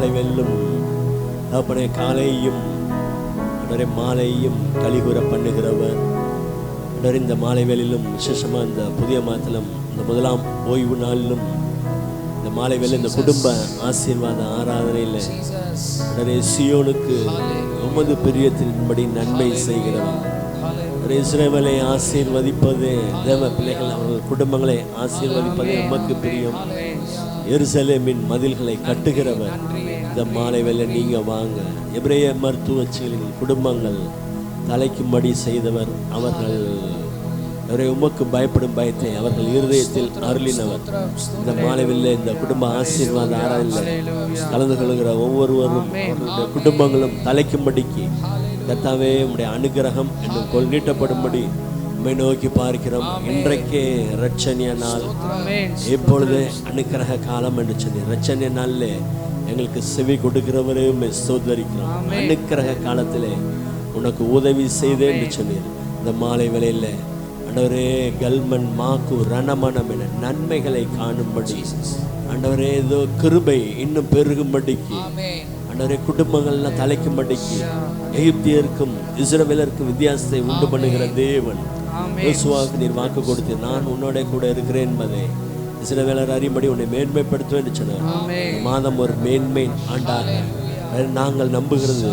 மாலை வெல்லும் தகப்பனே, காலையும் மாலையும் கலிகூற பண்ணுகிறவர். இந்த மாலை வேளையிலும் விசேஷமா இந்த புதிய மாதத்திலும் இந்த முதலாம் ஓய்வு நாளிலும் இந்த மாலை வேளை இந்த குடும்ப ஆசீர்வாத ஆராதனையில் சியோனுக்கு உமது பிரியத்தின்படி நன்மை செய்கிறவர். இஸ்ரவேலை ஆசீர்வதிப்பது தேவ பிள்ளைகள் அவர்கள் குடும்பங்களை ஆசீர்வதிப்பது உமக்கு பிரியம். எருசலேமின் மதில்களை கட்டுகிறவர். இந்த மாலை வேளை நீங்க வாங்க. எபிரேய மருத்துவச்சிகளின் குடும்பங்கள் தலைக்கும்படி செய்தவர். அவர்கள் உமக்கு பயப்படும் பயத்தை அவர்கள் இருதயத்தில் அருளினவர். இந்த மாலைவில் இந்த குடும்ப ஆசீர்வாத ஆராதனையில் கலந்து கொள்கிற ஒவ்வொருவரும் அவர்களுடைய குடும்பங்களும் தலைக்கும்படிக்கு கர்த்தாவே உம்முடைய அனுகிரகம் என்னும் கொள் நீட்டப்படும்படி உம்மை நோக்கி பார்க்கிறோம். இன்றைக்கே இரட்சணிய நாள், இப்பொழுது அனுக்கிரக காலம் என்று சொல்லி இரட்சணிய நாளிலே எங்களுக்கு செவி கொடுக்கிறவரே உம்மை ஸ்தோத்தரிக்கிறோம். அனுக்கிரக காலத்திலே உனக்கு உதவி செய்தேன் என்று சொன்னீர். இந்த மாலை வேளையில் ஆண்டவரே கல்மன் மாக்கு ரணமனம் என நன்மைகளை காணும்படி ஆண்டவரே ஏதோ கிருபை இன்னும் பெருகும்படிக்கு ஆண்டவரே குடும்பங்கள்லாம் தலைக்கும்படிக்கு எகிப்தியருக்கும் இஸ்ரவேலருக்கும் வித்தியாசத்தை உண்டு பண்ணுகிற தேவன் யோசுவாவுக்கு நீர் வாக்கு கொடுத்தீர். நான் உன்னோட கூட இருக்கிறேன் என்பதை இஸ்ரவேலர் அறியும்படி உன்னை மேன்மைப்படுத்துவேன் என்று சொன்னார். மாதம் ஒரு மேன்மை ஆண்டாக நாங்கள் நம்புகிறது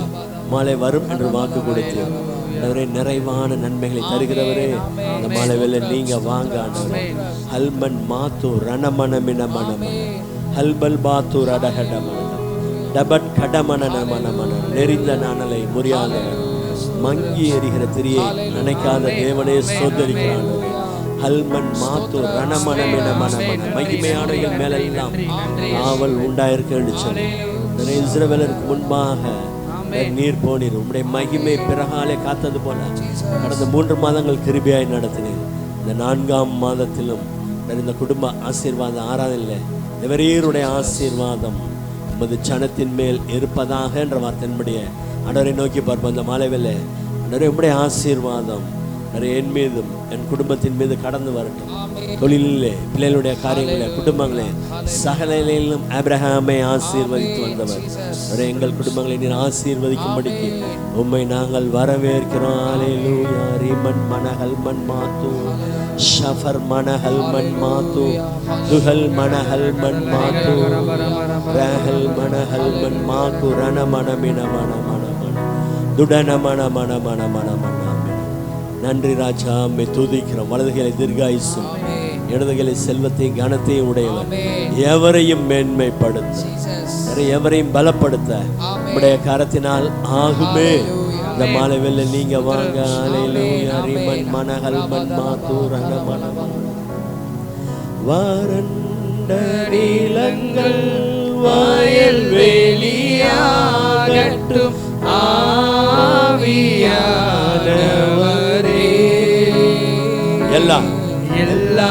மாலை வரும் என்று வாக்கு கொடுத்தீர். ஆண்டவரே நிறைவான நன்மைகளை தருகிறவரே, இந்த மாலை வேளை நீங்க வாங்க ஆண்டவரே. ஹல்மன் மாத்து ரணமனமின மனம ஹல்பல் பாத்து ரடகடமன டபட் கடமன மனமன நெறிந்த நாணலை முறியாதவர் மங்கி எறிகிற திரியை நினைக்காத தேவனே சோதரிக்கிறான். ஹல்மன் மாத்து ரணமனமின மனமன மகிமையானவர்கள் மேலெல்லாம் காவல் உண்டாயிருக்க சொல்லி இஸ்ரவேலருக்கு முன்பாக நீர் போனீர். உம்முடைய மகிமை பிறகாலே காத்தது போல கடந்த 3 மாதங்கள் கிருபையாய் நடத்தினீர். இந்த 4ஆம் மாதத்திலும் இந்த குடும்ப ஆசீர்வாத ஆராதனையில் எவரீருடைய ஆசீர்வாதம் உமது சனத்தின் மேல் இருப்பதாக என்ற வார்த்தையின்படிய ஆண்டவரை நோக்கி பார்ப்போம். இந்த மாலைவேளை ஆண்டவரே உம்முடைய ஆசீர்வாதம் என் மீதும் என் குடும்பத்தின் மீது கடந்து வரட்டும். தொழிலே பிள்ளைகளுடைய காரியங்களே குடும்பங்களே சகலையிலும் ஆபிரகாமை ஆசீர்வதித்து வந்தவர் எங்கள் குடும்பங்களை நீர் ஆசீர்வதிக்கும்படிக்கு உம்மை நாங்கள் வரவேற்கிறோம். ஹல்லேலூயா. ரிமன் மனஹல் மன் மாத்து ஷஃபர் மனஹல் மன் மாத்து துஹல் மனஹல் மன் மாத்து ரஹல் மனஹல் மன் மாக்கு ரண மனமின மன மன மன துடன மன மன மன மன மன. நன்றி ராஜா, அம்மை துதிக்கிறோம். வலதுகளை தீர்காயுசும் இடதுகளை செல்வத்தையும் கனத்தையும் உடையவர். எவரையும் மேன்மைப்படுத்த எவரையும் பலப்படுத்த உடைய கரத்தினால் ஆகுமே. இந்த மாலை வேளை நீங்க வாங்க. ஹல்லேலூயா. ரிமன் மனஹல் மன் மாத்து ரண மன வறண்ட நிலங்கள் வயல் வெளியாகட்டும் ஆவியானவர் எல்லா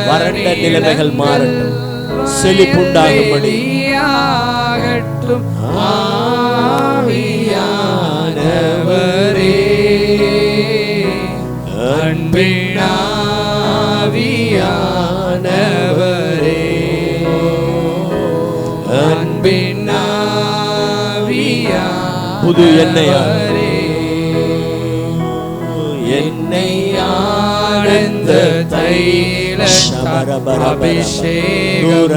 வறண்ட நிலைமைகள் மாறட்டும், செழிப்புண்டாகும்படி ஆவியானவரே அன்பின் ஆவியானவரே அன்பின் ஆவியா புது எண்ணெயாரே என்னை ஆனந்த தைல அபிஷேகம்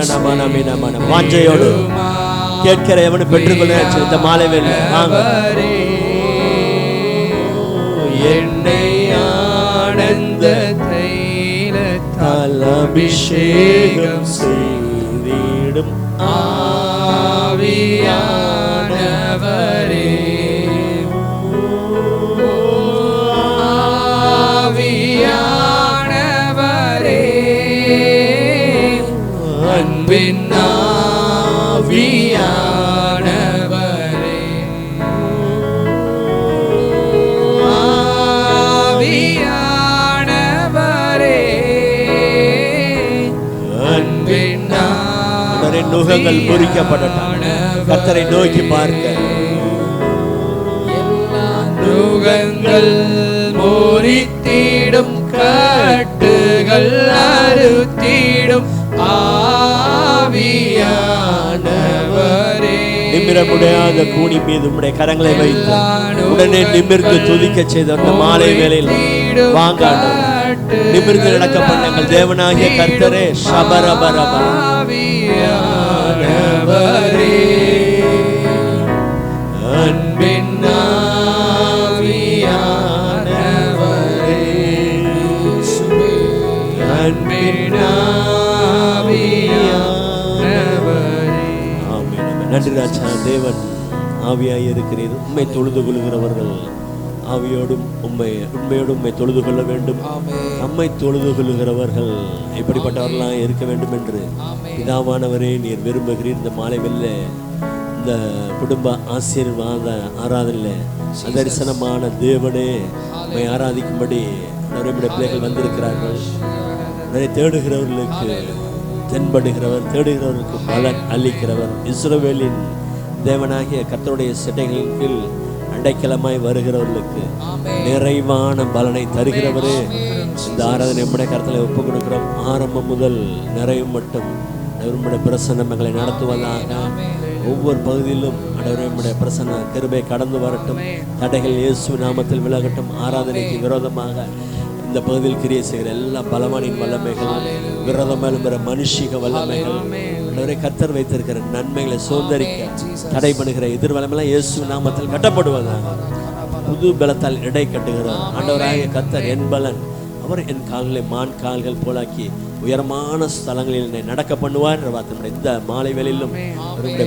வாஞ்சையோடு கேட்கிற எவனு பெற்றுக்கொள்ள இந்த மாலை வேளை என்னை ஆனந்த தைலத்தால் அபிஷேகம் செய்திடும் ஆவியானவரே அன்பின் ஆவியானவரே ஆவியானவரே அன்பின் நுகங்கள் முறிக்கப்படட்டும். கர்த்தரை நோக்கி பார்க்க எல்லா நுகங்கள் முறித்திடும் கட்டுகள் அறுத்திடும் ஆவியானவரே நிமிர முடியாத கூனி மீது உம்முடைய கரங்களை வைத்து உடனே நிமிர்ந்து துதிக்க செய்த அந்த மாலை வேளையில் வாங்க நிமிர்ந்து நடக்க பண்ணுங்கள். தேவனாகிய கர்த்தரே ஷபரபரபர அன்பின் ஆவியானவரே அன்பின் ஆவியானவரே. ஆமென். நன்றி ராஜா. தேவன் ஆவியாய் இருக்கிறீர். உம்மை தொழுது கொள்கிறவர்கள் ஆவியோடும் உண்மையோடும் உம்மை தொழுது கொள்ள வேண்டும். நம்மை தொழுது கொள்கிறவர்கள் எப்படிப்பட்டவர்களாக இருக்க வேண்டும் என்று பிதாவானவரே நீர் விரும்புகிறீர். இந்த மாலை வெல்ல இந்த குடும்ப ஆசீர்வாத ஆராதனையில் தரிசனமான தேவனே உம்மை ஆராதிக்கும்படி நம்முடைய பிள்ளைகள் வந்திருக்கிறார்கள். நிறைய தேடுகிறவர்களுக்கு தென்படுகிறவர், தேடுகிறவர்களுக்கு பலன் அளிக்கிறவர், இஸ்ரவேலின் தேவனாகிய கர்த்தருடைய சிட்டைகளின் கீழ் அடைக்கலமாய் வருகிறவர்களுக்கு நிறைவான பலனை தருகிறவரே. இந்த ஆராதனை நம்முடைய கருத்தில் ஒப்புக் கொடுக்கிறோம். ஆரம்பம் முதல் நிறைவு மட்டும் நம்முடைய பிரசன்னங்களை நடத்துவதாக ஒவ்வொரு பகுதியிலும் நம்முடைய பிரசன்ன கிருபை கடந்து வரட்டும். தடைகள் இயேசு நாமத்தில் விலகட்டும். ஆராதனைக்கு விரோதமாக இந்த பகுதியில் கிரியை செய்கிற எல்லா பலவானின் வல்லமைகள், விரோதமாக எழும்புகிற மனுஷிக வல்லமைகள், கர்த்தர் வைத்திருக்கிற நன்மைகளை சோதரிக்க தடை பண்ணுகிற எதிர்வலமெல்லாம் இயேசு நாமத்தில் கட்டப்படுவதாக. புது பலத்தால் இடை கட்டுகிறார் ஆண்டவராகிய கர்த்தர். என் பலன் அவர் என் கால்களை மான் கால்கள் போலாக்கி உயரமான ஸ்தலங்களில் என்னை நடக்க பண்ணுவார். இந்த மாலை வேளையிலும்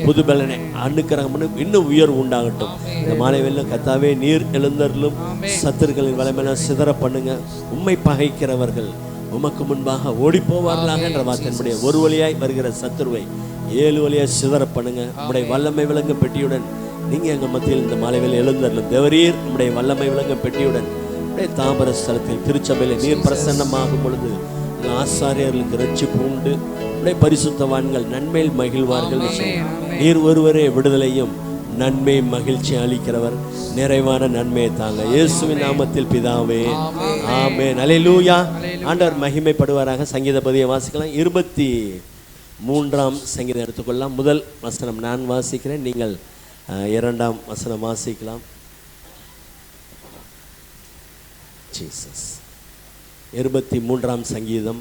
புது பலனை அனுக்கிரகம் இன்னும் உயர்வு உண்டாகட்டும். இந்த மாலை வேளையிலும் கர்த்தாவே நீர் எழுந்தருளும். சத்துருக்களின் வலைமெல்லாம் சிதற பண்ணுங்க. உம்மை பகைக்கிறவர்கள் உமக்கு முன்பாக ஓடி போவார்களாக என்ற வார்த்தையினுடைய ஒரு வழியாய் வருகிற சத்துருவை 7 வழியாய் சிதற பண்ணுங்க. உம்முடைய வல்லமை விளங்கும் பெட்டியுடன் நீங்க எங்க மத்தியில் இந்த மாலை வேளையில் எழுந்தருளும். தேவரீர் உம்முடைய வல்லமை விளங்கும் பெட்டியுடன் உடைய தாம்பர ஸ்தலத்தில் திருச்சபையில் நீர் பிரசன்னமாகும் பொழுது ஆசாரியர்களுக்கு ரட்சிப்பு உண்டு. உடைய பரிசுத்தவான்கள் நன்மையில் மகிழ்வார்கள். நீர் ஒருவரே விடுதலையும் நன்மை மகிழ்ச்சி அளிக்கிறவர். நிறைவான நன்மையை தாங்க இயேசுவின் நாமத்தில் பிதாவே ஆமென். அல்லேலூயா. ஆண்டவர் மகிமைப்படுவாராக. சங்கீத பதியை வாசிக்கலாம். 23ஆம் சங்கீதம் எடுத்துக்கொள்ளலாம். முதல் வசனம் நான் வாசிக்கிறேன், நீங்கள் 2ஆம் வசனம் வாசிக்கலாம். ஜீசஸ். 23ஆம் சங்கீதம்.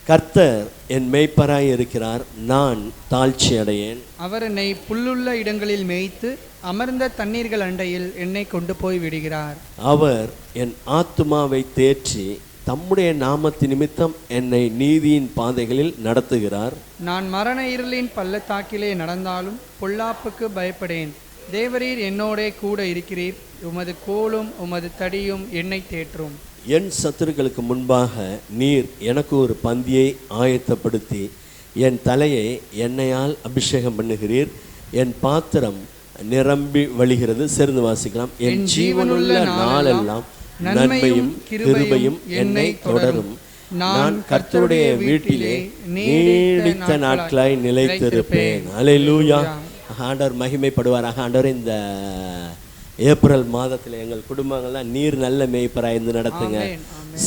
கர்த்தர் என் மேய்ப்பராய் இருக்கிறார், நான் தாழ்ச்சி அடையேன். அவர் என்னை புல்லுள்ள இடங்களில் மேய்த்து அமர்ந்த தண்ணீர்கள் அண்டையில் என்னை கொண்டு போய் விடுகிறார். அவர் என் ஆத்துமாவை தேற்றி தம்முடைய நாமத்து நிமித்தம் என்னை நீதியின் பாதைகளில் நடத்துகிறார். நான் மரண இருளின் பள்ளத்தாக்கிலே நடந்தாலும் பொல்லாப்புக்கு பயப்படேன். தேவரீர் என்னோடே கூட இருக்கிறீர். உமது கோலும் உமது தடியும் என்னை தேற்றும். என் சத்துருக்களுக்கு முன்பாக நீர் எனக்கு ஒரு பந்தியை ஆயத்தப்படுத்தி என் தலையை எண்ணெயால் அபிஷேகம் பண்ணுகிறீர். என் பாத்திரம் நிரம்பி வழிகிறது. சேர்ந்து வாசிக்கலாம். என் ஜீவனுள்ள நாளெல்லாம் நன்மையும் கிருபையும் என்னை தொடரும். நான் கர்த்தருடைய வீட்டிலே நீடித்த நாட்களாய் நிலைத்திருப்பேன். அல்லேலூயா. ஆண்டவர் மகிமைப்படுவாராக. ஆண்டவர் இந்த ஏப்ரல் மாதத்தில் எங்கள் குடும்பங்கள்லாம் நீர் நல்ல மேய்ப்பராக இருந்து நடத்துங்க.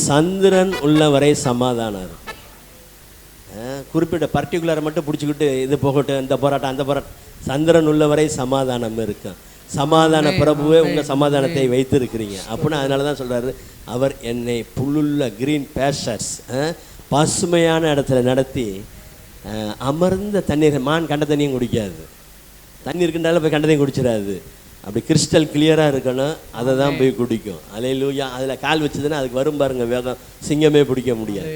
சந்திரன் உள்ளவரை சமாதானம். குறிப்பிட்ட பர்டிகுலரை மட்டும் பிடிச்சிக்கிட்டு இது போகட்டும், இந்த போராட்டம் அந்த போராட்டம். சந்திரன் உள்ளவரை சமாதானம் இருக்கும். சமாதான பிரபுவே உங்கள் சமாதானத்தை வைத்திருக்கிறீங்க அப்படின்னா அதனால தான் சொல்கிறாரு, அவர் என்னை புல்லுள்ள கிரீன் பேஸ்டர்ஸ் பசுமையான இடத்துல நடத்தி அமர்ந்த தண்ணீர். மான் கண்ட தண்ணியும் குடிக்காது. தண்ணி இருக்குன்றாலும் போய் கண்ட தண்ணி குடிச்சிடாது. அப்படி கிறிஸ்டல் கிளியராக இருக்கணும், அதை தான் போய் குடிக்கும். அல்லேலூயா. அதில் கால் வச்சதுன்னா அதுக்கு வரும் பாருங்க வேகம், சிங்கமே பிடிக்க முடியாது.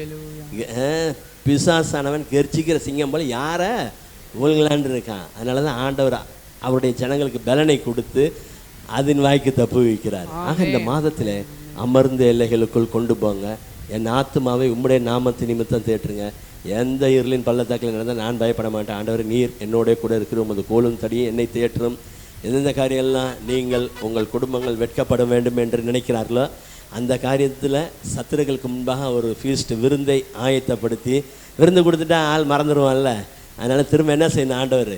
பிசாசானவன் கெர்ச்சிக்கிற சிங்கம் போல யாரை ஊழலான்னு இருக்கான். அதனால தான் ஆண்டவர் அவருடைய ஜனங்களுக்கு பலனை கொடுத்து அதன் வாய்க்கு தப்பு வைக்கிறார். ஆக இந்த மாதத்தில் அமர்ந்த எல்லைகளுக்குள் கொண்டு போங்க. என் ஆத்துமாவை உம்முடைய நாமத்து நிமித்தம் தேற்றுங்க. எந்த இருளின் பள்ளத்தாக்கில் நடந்தால் நான் பயப்பட மாட்டேன். ஆண்டவர் நீர் என்னோட கூட இருக்கிற உமது கோலும் தடியும் என்னை தேற்றும். எந்தெந்த காரியம்லாம் நீங்கள் உங்கள் குடும்பங்கள் வெட்கப்பட வேண்டும் என்று நினைக்கிறார்களோ அந்த காரியத்தில் சத்துருக்களுக்கு முன்பாக ஒரு ஃபீஸ்ட் விருந்தை ஆயத்தப்படுத்தி, விருந்து கொடுத்துட்டா ஆள் மறந்துடுவான்ல, அதனால் திரும்ப என்ன செய்யணும், ஆண்டவர்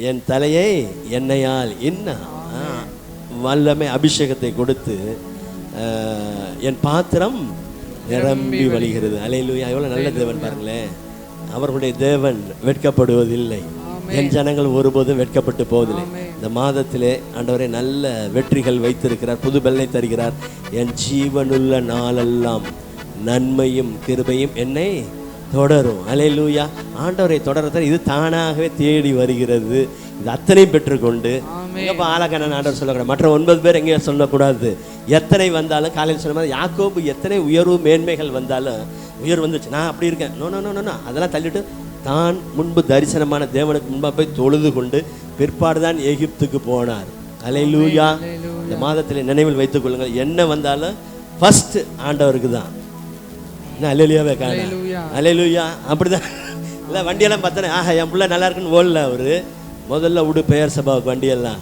என் தலையை எண்ணெயால் இன்னும் வல்லமை அபிஷேகத்தை கொடுத்து என் பாத்திரம் நிரம்பி வழிகிறது. அல்லேலூயா. எவ்வளோ நல்ல தேவன் பாருங்களேன். அவர்களுடைய தேவன் வெட்கப்படுவதில்லை. என் ஜனங்கள் ஒருபோதும் வெட்கப்பட்டு போவதில்லை. இந்த மாதத்திலே ஆண்டவரே நல்ல வெற்றிகள் வைத்திருக்கிறார், புது பலனை தருகிறார். என் ஜீவனுள்ள நாளெல்லாம் நன்மையும் கிருபையும் என்னை தொடரும். அல்லேலூயா. ஆண்டவரை தொடர்றது இது தானாகவே தேடி வருகிறது. இது அத்தனையும் பெற்றுக்கொண்டு இப்போ ஆலகண்ணன் ஆண்டவர் சொல்லக்கூடாது, மற்ற 9 பேர் எங்கேயும் சொல்லக்கூடாது. எத்தனை வந்தாலும் காலையில் சொன்ன மாதிரி யாக்கோபு எத்தனை உயர்வு மேன்மைகள் வந்தாலும் உயர்வு வந்துச்சு, நான் அப்படி இருக்கேன், நோ நோ நோ நோ அதெல்லாம் தள்ளிட்டு தான் முன்பு தரிசனமான தேவனுக்கு முன்பாக போய் தொழுது கொண்டு பிற்பாடு தான் எகிப்துக்கு போனார். அல்லேலூயா. இந்த மாதத்தில் நினைவில் வைத்துக் கொள்ளுங்கள், என்ன வந்தாலும் ஃபர்ஸ்ட் ஆண்டவருக்கு தான். அல்லேலூயாவே காணும். அல்லேலூயா. அப்படிதான் இல்லை வண்டியெல்லாம் பார்த்தோன்னே ஆஹா என் பிள்ளை நல்லா இருக்குன்னு ஓடல. அவரு முதல்ல விடு பெயர் சபாவுக்கு வண்டியெல்லாம்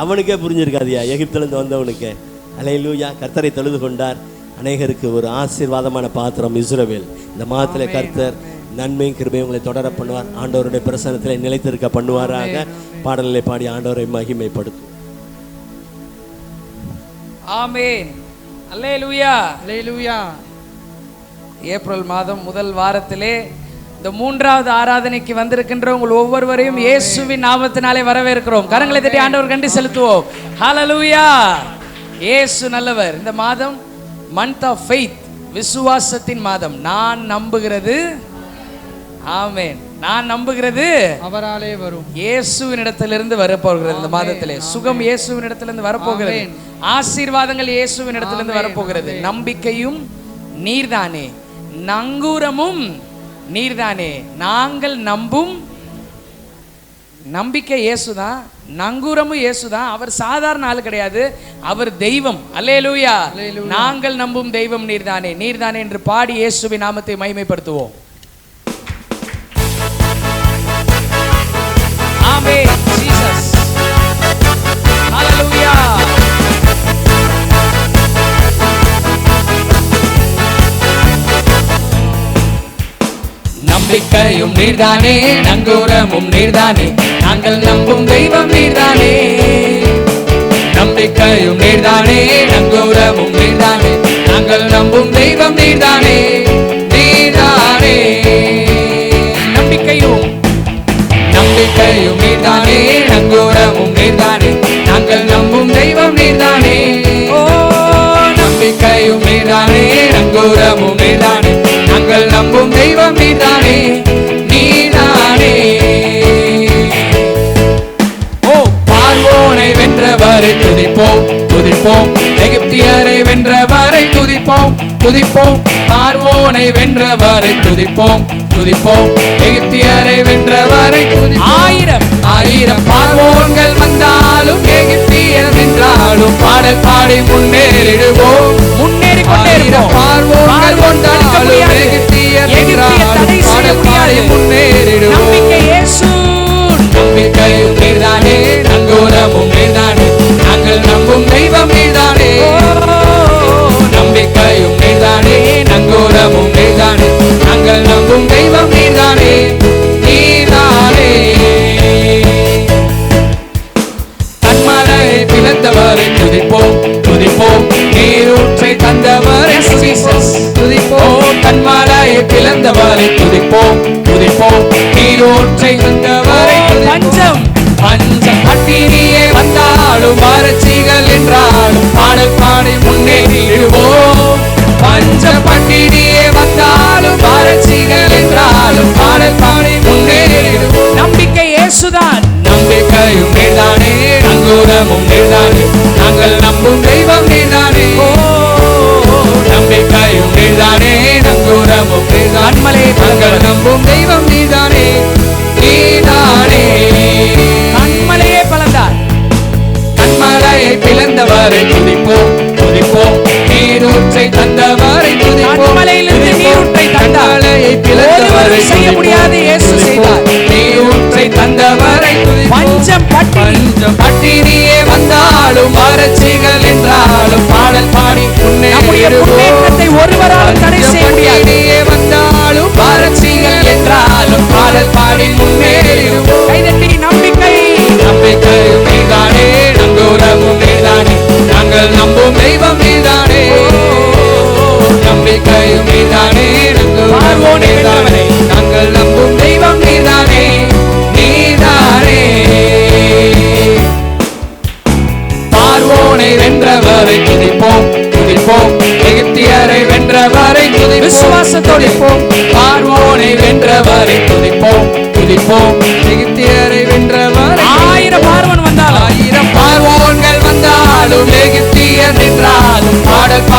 அவனுக்கே புரிஞ்சிருக்காதியா, எகிப்திலேருந்து வந்தவனுக்கு. அல்லேலூயா. கர்த்தரை தொழுது கொண்டார். அநேகருக்கு ஒரு ஆசீர்வாதமான பாத்திரம் இஸ்ரவேல். இந்த மாதத்தில் கர்த்தர் நன்மையும் கிருபையும் உங்களை தொடர பண்ணுவார். ஆண்டவருடைய பிரசன்னத்தில் நிலைத்திருக்க பண்ணுவாராக. பாடல்களை பாடி ஆண்டவரை மகிமைப்படுத்தும். ஆமென். அல்லேலூயா. அல்லேலூயா. ஏப்ரல் மாதம் முதல் வாரத்திலே இந்த 3வது ஆராதனைக்கு வந்திருக்கின்ற உங்கள் ஒவ்வொருவரையும் இயேசுவின் நாமத்தினாலே வரவேற்கிறோம். கரங்களை தட்டி ஆண்டவர் கண்டி செலுத்துவோம். ஹல்லேலூயா. இயேசு நல்லவர். இந்த மாதம் மந்த் ஆஃப் ஃபெய்த், விசுவாசத்தின் மாதம். நான் நம்புகிறது, ஆமென், நான் நம்புகிறது அவராலே வரும். இயேசுவின் இடத்திலிருந்து வரப்போகிறது. இந்த மாதத்திலே சுகம் இயேசுவின் இடத்திலிருந்து வரப்போகிறது. ஆசீர்வாதங்கள் இயேசுவின் இடத்திலிருந்து வரப்போகிறது. நம்பிக்கையும் நீர்தானே, நங்கூரமும் நீர்தானே. நாங்கள் நம்பும் நம்பிக்கை இயேசுதான், நங்கூரமும் இயேசுதான். அவர் சாதாரண ஆள் கிடையாது, அவர் தெய்வம். அல்லேலூயா. நாங்கள் நம்பும் தெய்வம் நீர்தானே, நீர்தானே என்று பாடி இயேசுவின் நாமத்தை மகிமைப்படுத்துவோம். ஆமென். ஜீசஸ். ஹல்லேலூயா. நம்பிக்கையும் நீர்தானே, நங்கூரமும் நீர்தானே, நாங்கள் நம்பும் தெய்வம் நீர்தானே. நம்பிக்கையும் நீர்தானே, நங்கூரமும் நீர்தானே, நாங்கள் நம்பும் தெய்வம் நீர்தானே. நீர்தானே. நம்பிக்கையும் நீர்தானே, நங்கூரமும் நீர்தானே, நாங்கள் நம்பும் தெய்வம் நீர்தானே. ஓ, நம்பிக்கையும் நீர்தானே, நங்கூரமும் நீர்தானே, நாங்கள் நம்பும் தெய்வம் நீர்தானே. நீர்தானே. ஓ, பார்வோனை வென்றவரை துதிப்போம், துதிப்போம். எகிப்தியரை வென்றவரை துதிப்போம், துதிப்போம். பார்வோனை வென்றவரை துதிப்போம், துதிப்போம். எகிப்தியரை வென்றவரை துதிப்போம். ஆயிரம் பார்வோன்கள் வந்தாலும் எகிப்தியர் வென்றாலும் பாடல் பாடி முன்னேறிடுவோம். முன்னேறி கொண்டிருப்போம். பார்வோன்கள் வந்தாலும் எகிப்தியர் வென்றாலும் பாடல் பாடி முன்னேறிடுவோம். நம்பிக்கை இயேசு. நம்பிக்கையும் நீர்தானே, நங்கூரமும் நீர்தானே, நாங்கள் நம்பும் தெய்வம் நீர்தானே. நம்பிக்கையும் நீர்தானே, நங்கூரமும் நீர்தானே, நாங்கள் நம்பும் தெய்வம் நீர்தானே. நீர்தானே. தன்மலையை பிளந்தவரை துதிப்போம், துதிப்போம். நீரூற்றை தந்தவரை துதிப்போம். தன்மலையை பிளந்தவரை துதிப்போம், துதிப்போம். நீரூற்றை தந்தவரை பஞ்சம் பஞ்சம் பட்டினியே வந்தாலும் வறட்சிகள் என்றாலும் பாடல் பாடி முன்னேறிடுவோம். பஞ்சம் பட்டினியே வந்தாலும் வறட்சிகள் என்றாலும் பாடல் பாடி முன்னேறிடுவோம். நம்பிக்கை இயேசுதான். நம்பிக்கையும் நீர்தானே, நங்கூரமும் நீர்தானே, நாங்கள் நம்பும் தெய்வம் நீர்தானே. நம்பிக்கையும் நீர்தானே, நங்கூரமும் நீர்தானே, நாங்கள் நம்பும் தெய்வம் நீர்தானே. நீர்தானே. கண்மலையே பலந்தார். கண்மலையை பிளந்தவரை துதிப்போம், துதிப்போம். நீரூற்றை தந்தவரை துதிப்போம். கண்மலையிலிருந்து நீரூற்றை தந்தாலையை பிளந்தவரை செய்ய முடியாது இயேசு செய்தார். நீரூற்றை தந்தவரை துதிப்போம். பஞ்சம் பட்டினியே வந்தாலும் வறட்சிகள் என்றாலும் பாடல் பாடி முன்னேறிடுவோம். ஒருவரால் தடை செய்ய முடியாது. வந்தாலும் வறட்சிகள் என்றாலும்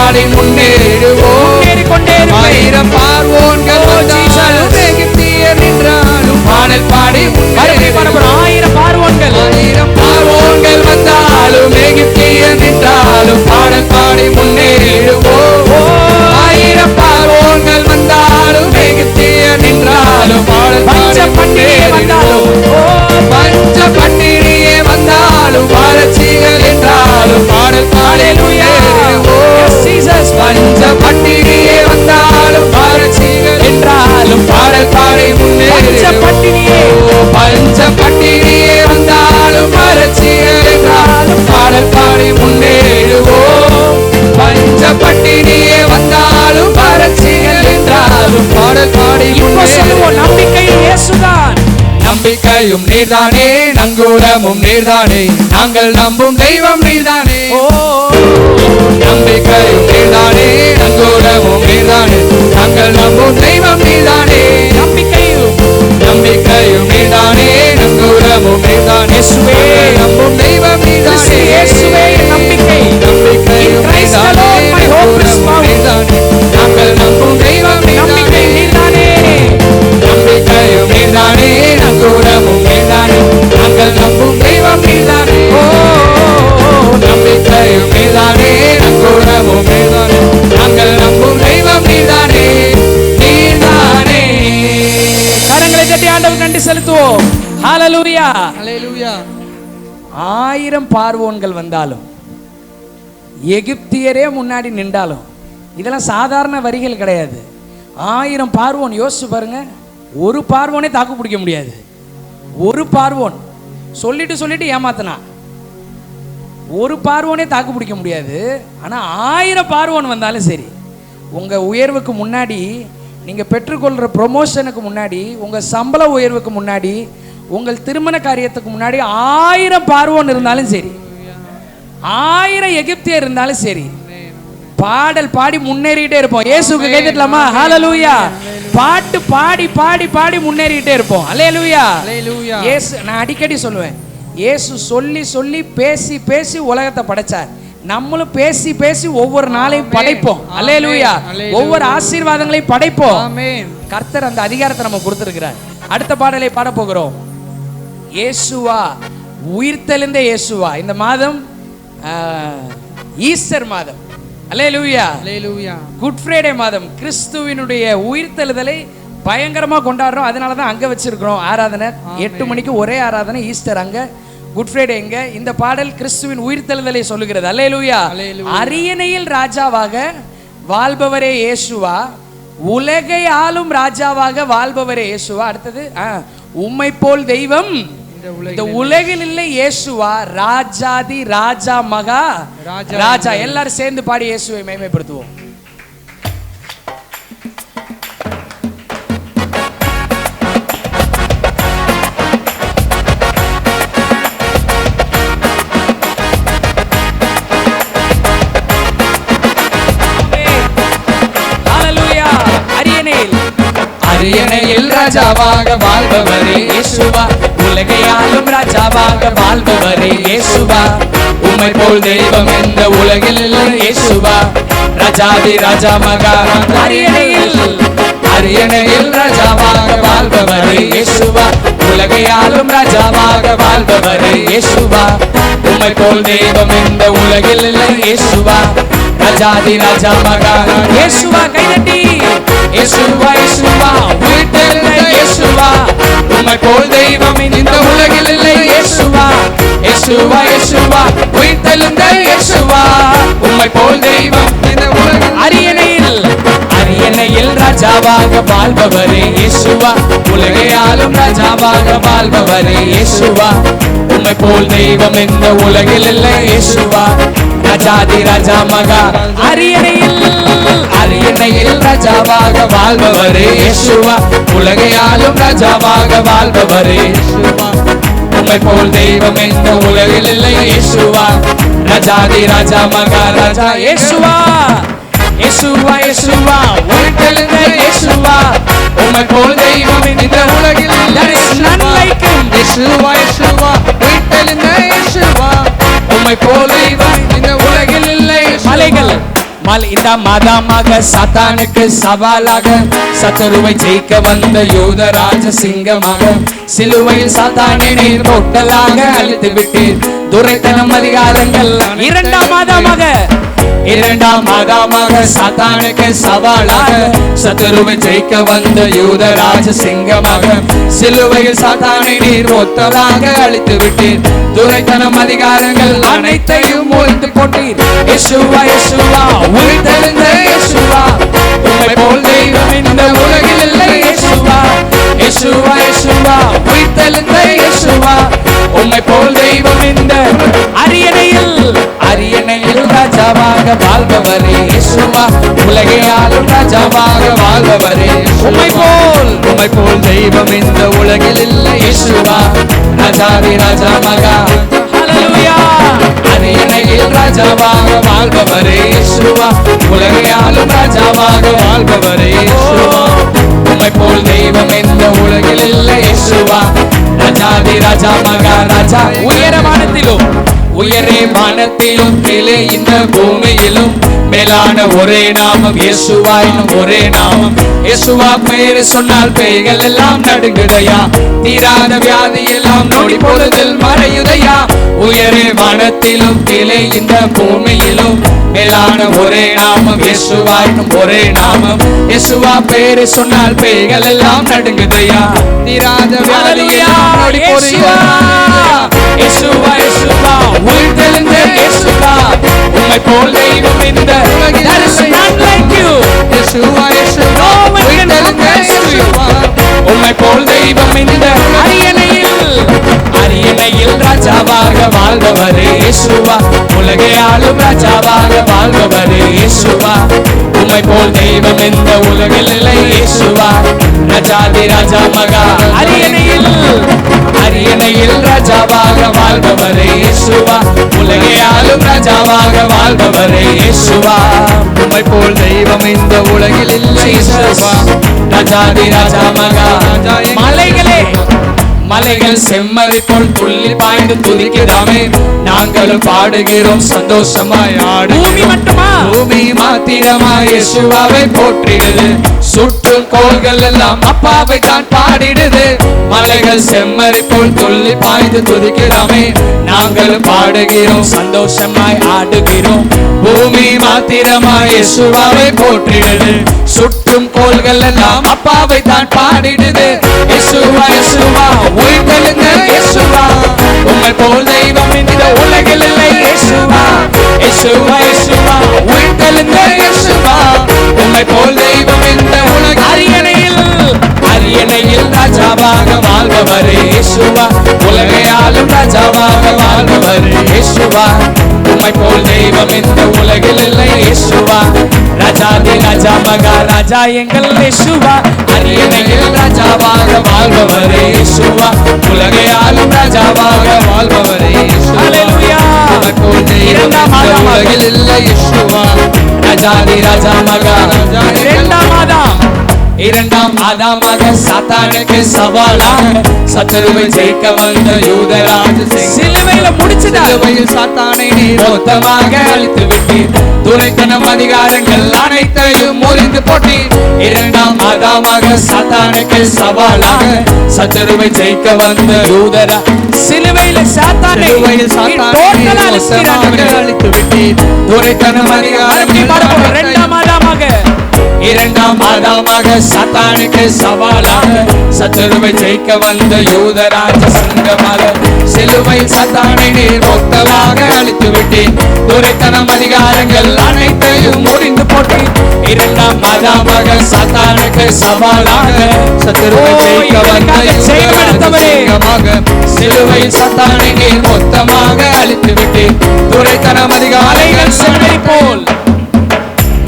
பாடி முன்னேறிடுவோம். முன்னேறி கொண்டே இருப்பேன். ஆயிரம் பார்வோன்கள் வந்தாலும் எகிப்தியர் நின்றாலும் பாடல் பாடி முன்னேறிடுவோம். ஆயிரம் பார்வோன்கள் வந்தாலும் எகிப்தியர் நின்றாலும் பாடல் பாடி முன்னேறிடுவோம். ஆயிரம் பார்வோன்கள் வந்தாலும் எகிப்தியர் நின்றாலும் பாடல் பாடி முன்னேறிடுவோம். பஞ்ச பண்டிகையே வந்தாலும் வறட்சிகள் என்றாலும் பாடல் பாடி முன்னேறிடுவோம். பஞ்ச பண்டிகையே வந்தாலும் வறட்சிகள் என்றாலும் பாடல் பாடி முன்னேறிடுவோம். பஞ்ச பண்டிகையே வந்தாலும் வறட்சிகள் என்றாலும் பாடல் பாடி முன்னேறிடுவோம். பஞ்ச பண்டிகையே வந்தாலும் வறட்சிகள் என்றாலும் பாடல் பாடி முன்னேறிடுவோம். நம்பிக்கையில் இயேசுதான். நம்பிக்கையும் நீர்தானே, நங்கூரமும் நீர்தானே, நாங்கள் நம்பும் தெய்வம் நீர்தானே. நம்பிக்கையும் நீர்தானே, நங்கூரமும் நீர்தானே, நாங்கள் நம்பும் தெய்வம் நீர்தானே. நம்பிக்கையும் நீர்தானே, நங்கூரமும் நீர்தானே, நம்பும் தெய்வம் நீர்தானே. நம்பிக்கையும் நீர்தானே, நங்கூரமும் நீர்தானே, நாங்கள் நம்பும் தெய்வம் நீர்தானே. நம்பிக்கையும் நீர்தானே, நங்கூரமும் நீர்தானே, நாங்கள் நம்பும் தெய்வம் நீர்தானே. நம்பிக்கையும் நீர்தானே, நங்கூரமும் நீர்தானே, நாங்கள் நம்பும் தெய்வம் நீர்தானே. நீர்தானே. கரங்களை தட்டி ஆண்டவருக்கு நன்றி செலுத்துவோம். ஹல்லேலூயா. ஹல்லேலூயா. ஆயிரம் பார்வோன்கள் வந்தாலும் எகிப்தியரே முன்னாடி நின்றாலும் இதெல்லாம் சாதாரண வரிகள் கிடையாது. ஆயிரம் பார்வோன் யோசிச்சு பாருங்க. ஒரு பார்வோனே தாக்கு பிடிக்க முடியாது. ஒரு பார்வோன் சொல்லிட்டு ஏமாத்தினா ஒரு பார்வோனே தாக்கு பிடிக்க முடியாது. ஆனால் 1000 பார்வோன் வந்தாலும் சரி, உங்கள் உயர்வுக்கு முன்னாடி, நீங்கள் பெற்றுக்கொள்கிற ப்ரொமோஷனுக்கு முன்னாடி, உங்கள் சம்பள உயர்வுக்கு முன்னாடி, உங்கள் திருமண காரியத்துக்கு முன்னாடி 1000 பார்வோன் இருந்தாலும் சரி, 1000 எகிப்தியர் இருந்தாலும் சரி, பாடல் பாடி முன்னேறிட்டே இருப்போம். இயேசுக்கு கைதட்டலாமா? ஹல்லேலூயா. பாட்டு பாடி பாடி பாடி முன்னேறிட்டே இருப்போம். ஹல்லேலூயா. இயேசு, நான் அடிக்கடி சொல்லுவேன், இயேசு சொல்லி சொல்லி பேசி பேசி உலகத்தை படைச்சார். நம்மளும் பேசி பேசி ஒவ்வொரு நாளையும் படைப்போம். ஹல்லேலூயா. ஒவ்வொரு ஆசீர்வாதங்களையும் படைப்போம். கர்த்தர் அந்த அதிகாரத்தை நம்ம கொடுத்திருக்கிறார். அடுத்த பாடலை பாட போகிறோம். இயேசுவா, உயிர்த்தெழுந்த இயேசுவா. இந்த மாதம் ஈஸ்டர் மாதம். அல்லேலூயா. அல்லேலூயா. குட் ஃப்ரைடே மாதம். கிறிஸ்துவினுடைய உயிர்த்தெழுதலை பயங்கரமா கொண்டாடுறோம். அதனால தான் அங்க வச்சிருக்கிறோம் ஆராதனை. 8 மணிக்கு ஒரே ஆராதனை. ஈஸ்டர் அங்க, குட் ஃப்ரைடே எங்க. இந்த பாடல் கிறிஸ்துவின் உயிர்த்தெழுதலை சொல்லுகிறது. அல்லேலூயா. அரியணையில் ராஜாவாக வாழ்பவரே இயேசுவா, உலகை ஆளும் ராஜாவாக வாழ்பவரே இயேசுவா. அடுத்தது உம்மை போல் தெய்வம் இந்த உலகில் இல்லை இயேசுவா, ராஜாதி ராஜா மகா ராஜா. எல்லாரும் சேர்ந்து பாடி இயேசுவை மேன்மைப்படுத்துவோம். அரியணையில் ராஜாவாக வாழ்பவரே இயேசுவா, உலகை ஆளும் ராஜாவாக வாழ்பவரே இயேசுவா, உம்மை போல் தெய்வம் இந்த உலகில் இல்லை இயேசுவா, ராஜாதி ராஜா மகா. அரியணையில் ராஜாவாக வாழ்பவரே இயேசுவா, உலகை ஆளும் ராஜாவாக வாழ்பவரே இயேசுவா, உம்மை போல் தெய்வம் இந்த உலகில் இல்லை இயேசுவா, ராஜாதி ராஜா மகா. இயேசுவா கைதட்டி இயேசுவா இயேசுவா உயிர்த்தெழுந்த இயேசுவா, உம்மை போல் தெய்வம் இந்த உலகில் இல்லை இயேசுவா, இயேசுவா இயேசுவா உயிர்த்தெழுந்த இயேசுவா, உம்மை போல் தெய்வம் இந்த உலகில். அரியணையில் ராஜாவாக வாழ்பவரே இயேசுவா, உலகை ஆளும் ராஜாவாக வாழ்பவரே இயேசுவா, உம்மை போல் தெய்வம் இந்த உலகில் இல்லை இயேசுவா, ராஜாதி ராஜா மகா. அரியணையில் ராஜாவாக வாழ்பவரே இயேசுவா, உலகை ஆளும் ராஜாவாக வாழ்பவரே இயேசுவா, உம்மை போல் தெய்வம் இந்த உலகில் இல்லை இயேசுவா, ராஜாதி ராஜா மகா ராஜா. இயேசுவா இயேசுவா இயேசுவா உயிர்த்தெழுந்த இயேசுவா, உம்மை போல் தெய்வம் இந்த உலகில் இல்லை இயேசுவா, இயேசுவா உயிர்த்தெழுந்த இயேசுவா, உம்மை போல் தெய்வம் இந்த உலகில் இல்லை. மலைகள் இந்த மாதமாக சாத்தானுக்கு சவாலாக சத்துருவை ஜெயிக்க வந்த யூதராஜ சிங்கமாக சிலுவையில் சாத்தானை நீர் பொட்டலாக அழித்து விட்டீர். துரைத்தனம் அதிகாரங்கள் இரண்டாம் மாதமாக சாத்தானுக்கு சவாலாக சத்துருவை ஜெயிக்க வந்த யூதராஜ சிங்கமாக சிலுவையில் சாத்தானை நீர் பொட்டலாக அழித்து விட்டீர். துரைத்தனம் அதிகாரங்கள் அனைத்தையும் ஒழித்து போட்டீர். இயேசுவா இயேசுவா உயிர்த்தெழுந்த இயேசுவா, உம்மை போல் தெய்வம் இந்த உலகில் இல்லை. இயேசுவா இயேசுவா இயேசுவா உயிர்த்தெழுந்த இயேசுவா, உம்மை போல் தெய்வம் இந்த அரியணையில் ராஜாவாக வாழ்பவரே இயேசுவா, உலகை ஆளும் ராஜாவாக வாழ்பவரே. உம்மை போல் தெய்வம் இந்த உலகில் இல்லை. இயேசுவா ராஜாதி ராஜா மகா ஹல்லேலூயா. அரியணையில் ராஜாவாக வாழ்பவரே இயேசுவா, உலகை ஆளும் ராஜாவாக வாழ்பவரே இயேசுவா, உம்மை போல் தெய்வம் இந்த உலகில் இல்லை. இயேசுவா ராஜாதி ராஜா மகா ராஜா. உயரே வானத்திலும் கீழே இந்த பூமியிலும் மேலான ஒரே நாமம் இயேசுவா என்னும் ஒரே நாமம். இயேசுவா பெயர் சொன்னால் பேய்கள் எல்லாம் நடுங்குதையா, தீராத வியாதி எல்லாம் நொடி பொழுதில் மறையுதையா. உயரே வானத்திலும் கீழே இந்த பூமியிலும் மேலான ஒரே நாமம் இயேசுவா என்னும் ஒரே நாமம். இயேசுவா பெயர் சொன்னால் பேய்கள் எல்லாம் நடுங்குதையா, தீராத வியாதி எல்லாம் நொடி பொழுதில். இயேசுவா இயேசுவா உயிர்த்தெழுந்த இயேசுவா, உம்மை போல் தெய்வம் இந்த உலகில் there is none like you. இயேசுவா இயேசுவா உயிர்த்தெழுந்த இயேசுவா, உம்மை போல் தெய்வம் இந்த அரியணையில் ராஜாவாக வாழ்பவரே இயேசுவா, உலகை ஆளும் ராஜாவாக வாழ்பவரே இயேசுவா, உம்மை போல் தெய்வம் இந்த உலகில் இல்லை. இயேசுவா ராஜாதி ராஜா மகா அரியணையில் ராஜாவாக வாழ்பவரே இயேசுவா, உலகை ஆளும் ராஜாவாக வாழ்பவரே இயேசுவா, உம்மை போல் தெய்வம் இந்த உலகில் இல்லை. இயேசுவா ராஜாதி ராஜா மகா. மலைகள் செம்மறி போல் துள்ளி பாய்ந்து துதிக்கிறாமே, நாங்களும் பாடுகிறோம் சந்தோஷமாய் ஆடு. பூமி மாத்திரமாய் இயேசுவாவை போற்றிடுது, சுற்றும் கோள்கள் எல்லாம் அப்பாவை தான் பாடிடுது. மலைகள் செம்மறி போல் துள்ளி பாய்ந்து துதிக்கிறாமே, நாங்களும் பாடுகிறோம் சந்தோஷமாய் ஆடுகிறோம். பூமி மாத்திரமாய் இயேசுவாவை போற்றிடுது, சுற்றும் கோள்கள் எல்லாம் அப்பாவை தான் பாடிடுது. இயேசுவா இயேசுவா உயிர்த்தெழுந்த இயேசுவா, உம்மை போல் தெய்வம் இந்த உலகில் இல்லை. இயேசுவா இயேசுவா இயேசுவா உயிர்த்தெழுந்த இயேசுவா, உம்மை போல் தெய்வம் இந்த உலகில். அரியணையில் ராஜாவாக வாழ்பவரே இயேசுவா, உலகை ஆளும் ராஜாவாக வாழ்பவரே இயேசுவா, உம்மை போல் தெய்வம் இந்த உலகில் இல்லை. இயேசுவா ராஜாதி ராஜா மகா ராஜா எங்கள் இயேசுவா, அரியணையில் ராஜாவாக வாழ்பவரே இயேசுவா, உலகை ஆளும் ராஜாவாக வாழ்பவரே இயேசுவா, உம்மை போல் தெய்வம் இந்த உலகில் இல்லை. இயேசுவா ராஜாதி ராஜா மகா இரண்டாம் ஆதாமாக சாத்தானுக்கு சவாலாக சத்துருவை ஜெயிக்க வந்த யூதராஜ சிலுவையில முடிச்சதால் சாத்தானை நீர் மொத்தமாக அழித்து விட்டீர். துரைத்தனம் அதிகாரங்கள் அனைத்தையும் முறிந்து போட்டீர். இரண்டாம் ஆதாமாக சாத்தானுக்கு சவாலாக சத்துருவை ஜெயிக்க வந்த யூதரா சிலுவையில சாத்தானை மொத்தமாக அழித்து விட்டீர். துரைத்தனம் அதிகாரங்கள் இரண்டாம் ஆதாமாக சாத்தானுக்கு சவாலாக சத்துருவை ஜெயிக்க வந்த யூதராஜ சிங்கமாக சிலுவை சாத்தானை நீர் மொத்தமாக அழித்து விட்டேன். துரைத்தனம் அதிகாரங்கள் அனைத்தையும் முறிந்து போட்டேன். இரண்டாம் ஆதாமாக சாத்தானுக்கு சவாலாக சத்துருவை ஜெயிக்க வந்த சிங்கமாக சிலுவை சாத்தானை நீர் மொத்தமாக அழித்து விட்டேன். துரைத்தனம் அதிகாரங்கள் சென்னை போல்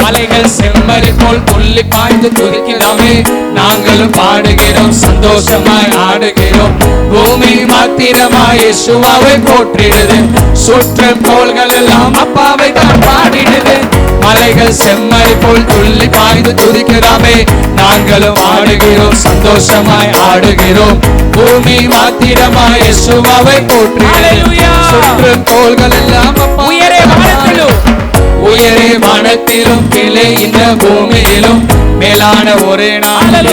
மலைகள் செம்மறி போல் துள்ளி பாய்ந்து துதிக்கிறோமே, நாங்களும் பாடுகிறோம் சந்தோஷமாய் ஆடுகிறோம். பூமி மாத்திரமாய் இயேசுவாவை போற்றிடுது, சுற்றும் கோள்கள் எல்லாம் அப்பாவை தான் பாடிடுது. மலைகள் செம்மறி போல் துள்ளி பாய்ந்து துதிக்கிறோமே, நாங்களும் ஆடுகிறோம் சந்தோஷமாய் ஆடுகிறோம். பூமி மாத்திரமாய் இயேசுவாவை போற்றிடுது, சுற்றும் கோள்கள் எல்லாம் உயரே வானத்திலும் கீழே இந்த பூமியிலும் மேலான ஒரே நாமம்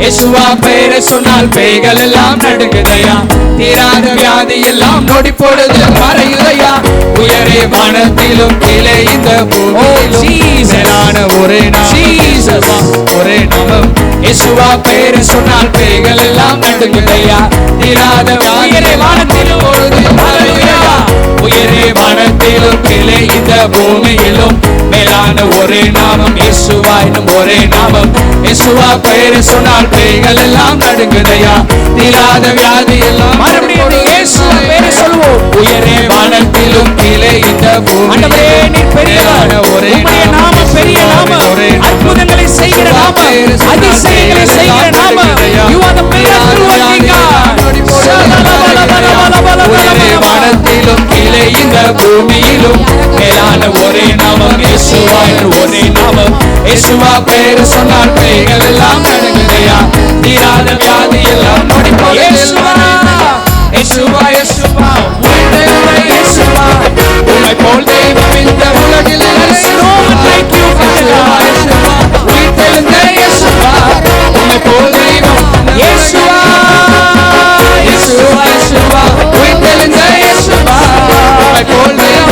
இயேசுவா பெயரை சொன்னால் பேய்கள் எல்லாம் நடுங்குதையா தீராத வியாதி எல்லாம் நொடி பொழுது மறையுதையா உயரே வானத்திலும் கீழே இந்த பூமியிலும் மேலான ஒரே நாமம் ஒரே நாமம் இயேசுவா பெயரை சொன்னால் பேய்கள் எல்லாம் நடுங்குதையா தீராத உயரே வானத்திலும் உயரே வானத்திலும் கீழே இந்த பூமியிலும் மேலான ஒரே நாமம் இயேசுவா என்னும் ஒரே நாமம் இயேசுவா பெயரை சொன்னால் பேய்கள் எல்லாம் நடுங்குதையா தீராத வியாதி எல்லாம் மறுபடியும் இயேசுவா பெயரை சொல்வோம் உயரே வானத்திலும் கீழே இந்த பூமியிலும் மேலான ஒரே நாமம் பெரிய நாமம் அற்புதங்களை செய்கிற நாமம் அதிசயங்களை செய்கிற நாமம் you are the miracle working God உயரே வானத்திலும் கீழே இந்த பூமியிலும் மேலான ஒரே நாமம் இயேசுவா என்று ஒரே நாமம் இயேசுவா பெயரை சொன்னால் பேய்கள் எல்லாம் நடுங்குதையா தீராத வியாதி எல்லாம் நொடி பொழுது இயேசுவா இயேசுவா இயேசுவா இயேசுவா உம்மை போல் தெய்வம் இந்த உலகில் உயிர்த்தெழுந்த இயேசுவா உம்மை போல் தெய்வம் இயேசுவா இயேசுவா இயேசுவா உயிர்த்தெழுந்த இயேசுவா உம்மை போல் தெய்வம்